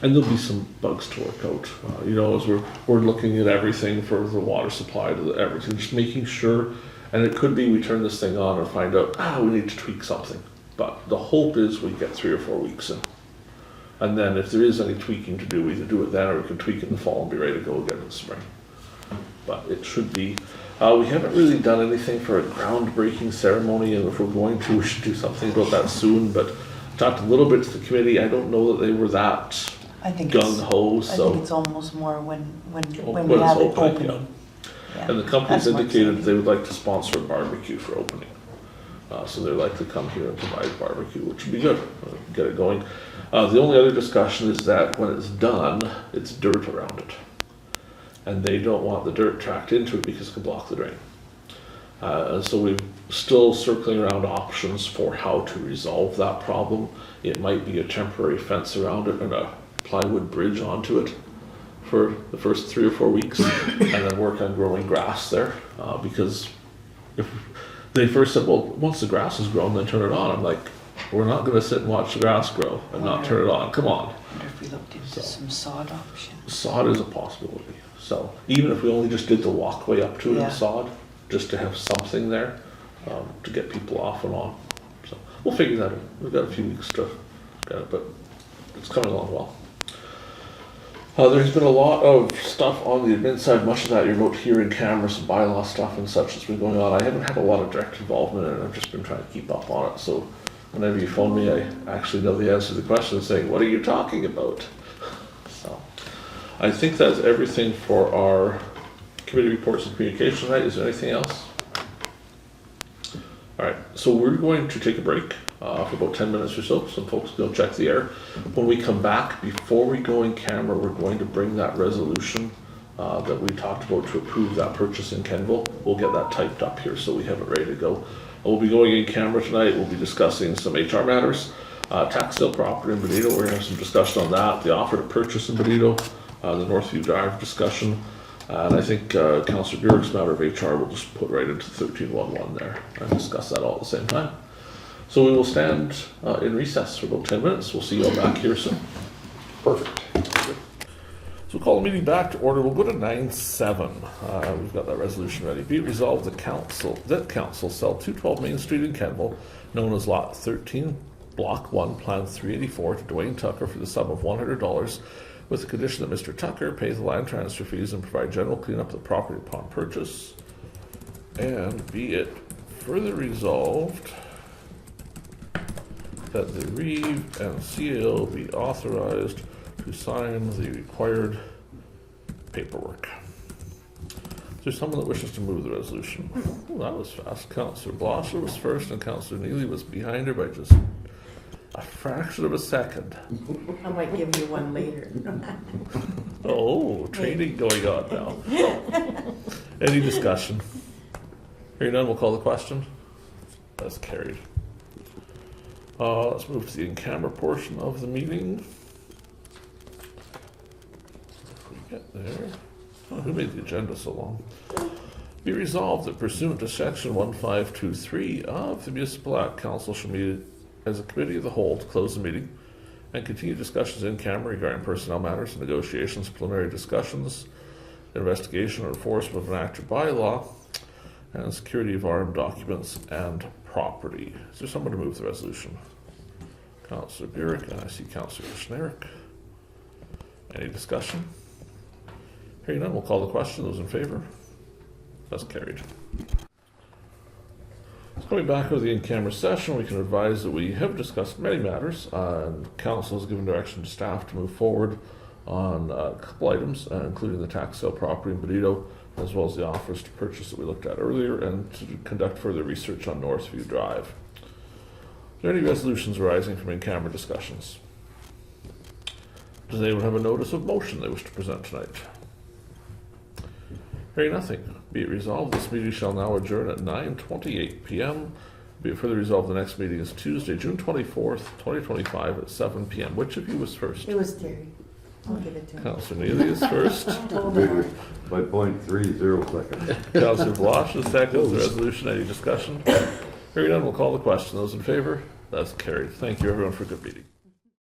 And there'll be some bugs to work out, as we're looking at everything for the water supply to everything, just making sure. And it could be we turn this thing on and find out, we need to tweak something. But the hope is we get 3 or 4 weeks in. And then if there is any tweaking to do, we either do it then or we can tweak it in the fall and be ready to go again in the spring. But it should be, we haven't really done anything for a groundbreaking ceremony, and if we're going to, we should do something about that soon. But I talked a little bit to the committee. I don't know that they were that I think gung-ho, I so. think it's almost more when When we it's have it open, opening. Yeah, And the company's that's what I'm indicated saying. they would like to sponsor a barbecue for opening. So they'd like to come here and provide barbecue, which would be good, get it going. The only other discussion is that when it's done, it's dirt around it. And they don't want the dirt tracked into it because it can block the drain. And so we're still circling around options for how to resolve that problem. It might be a temporary fence around it and a plywood bridge onto it for the first 3 or 4 weeks, and then work on growing grass there. Because if they first said, well, once the grass is grown, then turn it on. I'm like, we're not going to sit and watch the grass grow and not turn it on. Come on. I wonder if we looked into some sod options. Sod is a possibility. So even if we only just did the walkway up to it Yeah. in sod, just to have something there to get people off and on. So we'll figure that out. We've got a few weeks to get it, but it's coming along well. There's been a lot of stuff on the admin side, much of that you wrote here in cameras and bylaw stuff and such that's been going on. I haven't had a lot of direct involvement in it. I've just been trying to keep up on it. So whenever you phone me, I actually know the answer to the question, saying, what are you talking about? So I think that's everything for our committee reports and communication tonight. Is there anything else? All right, so we're going to take a break for about 10 minutes or so. Some folks go check the air. When we come back, before we go in camera, we're going to bring that resolution that we talked about to approve that purchase in Kenville. We'll get that typed up here so we have it ready to go. We'll be going in camera tonight. We'll be discussing some HR matters. Tax sale property in Benito, we're gonna have some discussion on that, the offer to purchase in Benito, the Northview Drive discussion. And I think Councillor Burick's matter of HR will just put right into 1311 there and discuss that all at the same time. So we will stand in recess for about 10 minutes. We'll see you all back here soon. Perfect. So we'll call the meeting back to order. We'll go to 9-7. We've got that resolution ready. Be it resolved that council sell 212 Main Street in Kenmore, known as Lot 13, Block 1, Plan 384, to Dwayne Tucker for the sum of $100, with the condition that Mr. Tucker pay the land transfer fees and provide general cleanup of the property upon purchase. And be it further resolved that the Reeve and CAO be authorized to sign the required paperwork. Is there someone that wishes to move the resolution? Oh, that was fast. Councillor Blosha was first and Councillor Neely was behind her by just a fraction of a second. I might give you one later. Oh, training going on now. Any discussion? Hearing none, we'll call the question. That's carried. Let's move to the in-camera portion of the meeting. If we get there. Oh, who made the agenda so long? Be resolved that pursuant to section 1523 of the Municipal Act, Council shall meet as a committee of the whole to close the meeting and continue discussions in camera regarding personnel matters, negotiations, preliminary discussions, investigation or enforcement of an act or bylaw, and security of armed documents and property. Is there someone to move the resolution? Councillor Burick, and I see Councillor Kushniryk. Any discussion? Hearing none, we'll call the question. Those in favour? That's carried. Coming back to the in-camera session, we can advise that we have discussed many matters, and Council has given direction to staff to move forward on a couple items, including the tax sale property in Benito, as well as the offers to purchase that we looked at earlier, and to conduct further research on Northview Drive. Are there any resolutions arising from in-camera discussions? Does anyone have a notice of motion they wish to present tonight? Hearing nothing, be it resolved, this meeting shall now adjourn at 9:28 p.m. Be it further resolved, the next meeting is Tuesday, June 24th, 2025 at 7 p.m. Which of you was first? It was Terry. I'll give it to him. Councillor Neely is first. By 0.30 seconds. Councillor Blosha is second. The resolution, any discussion? Hearing none, we'll call the question. Those in favour? That's carried. Thank you everyone for a good meeting.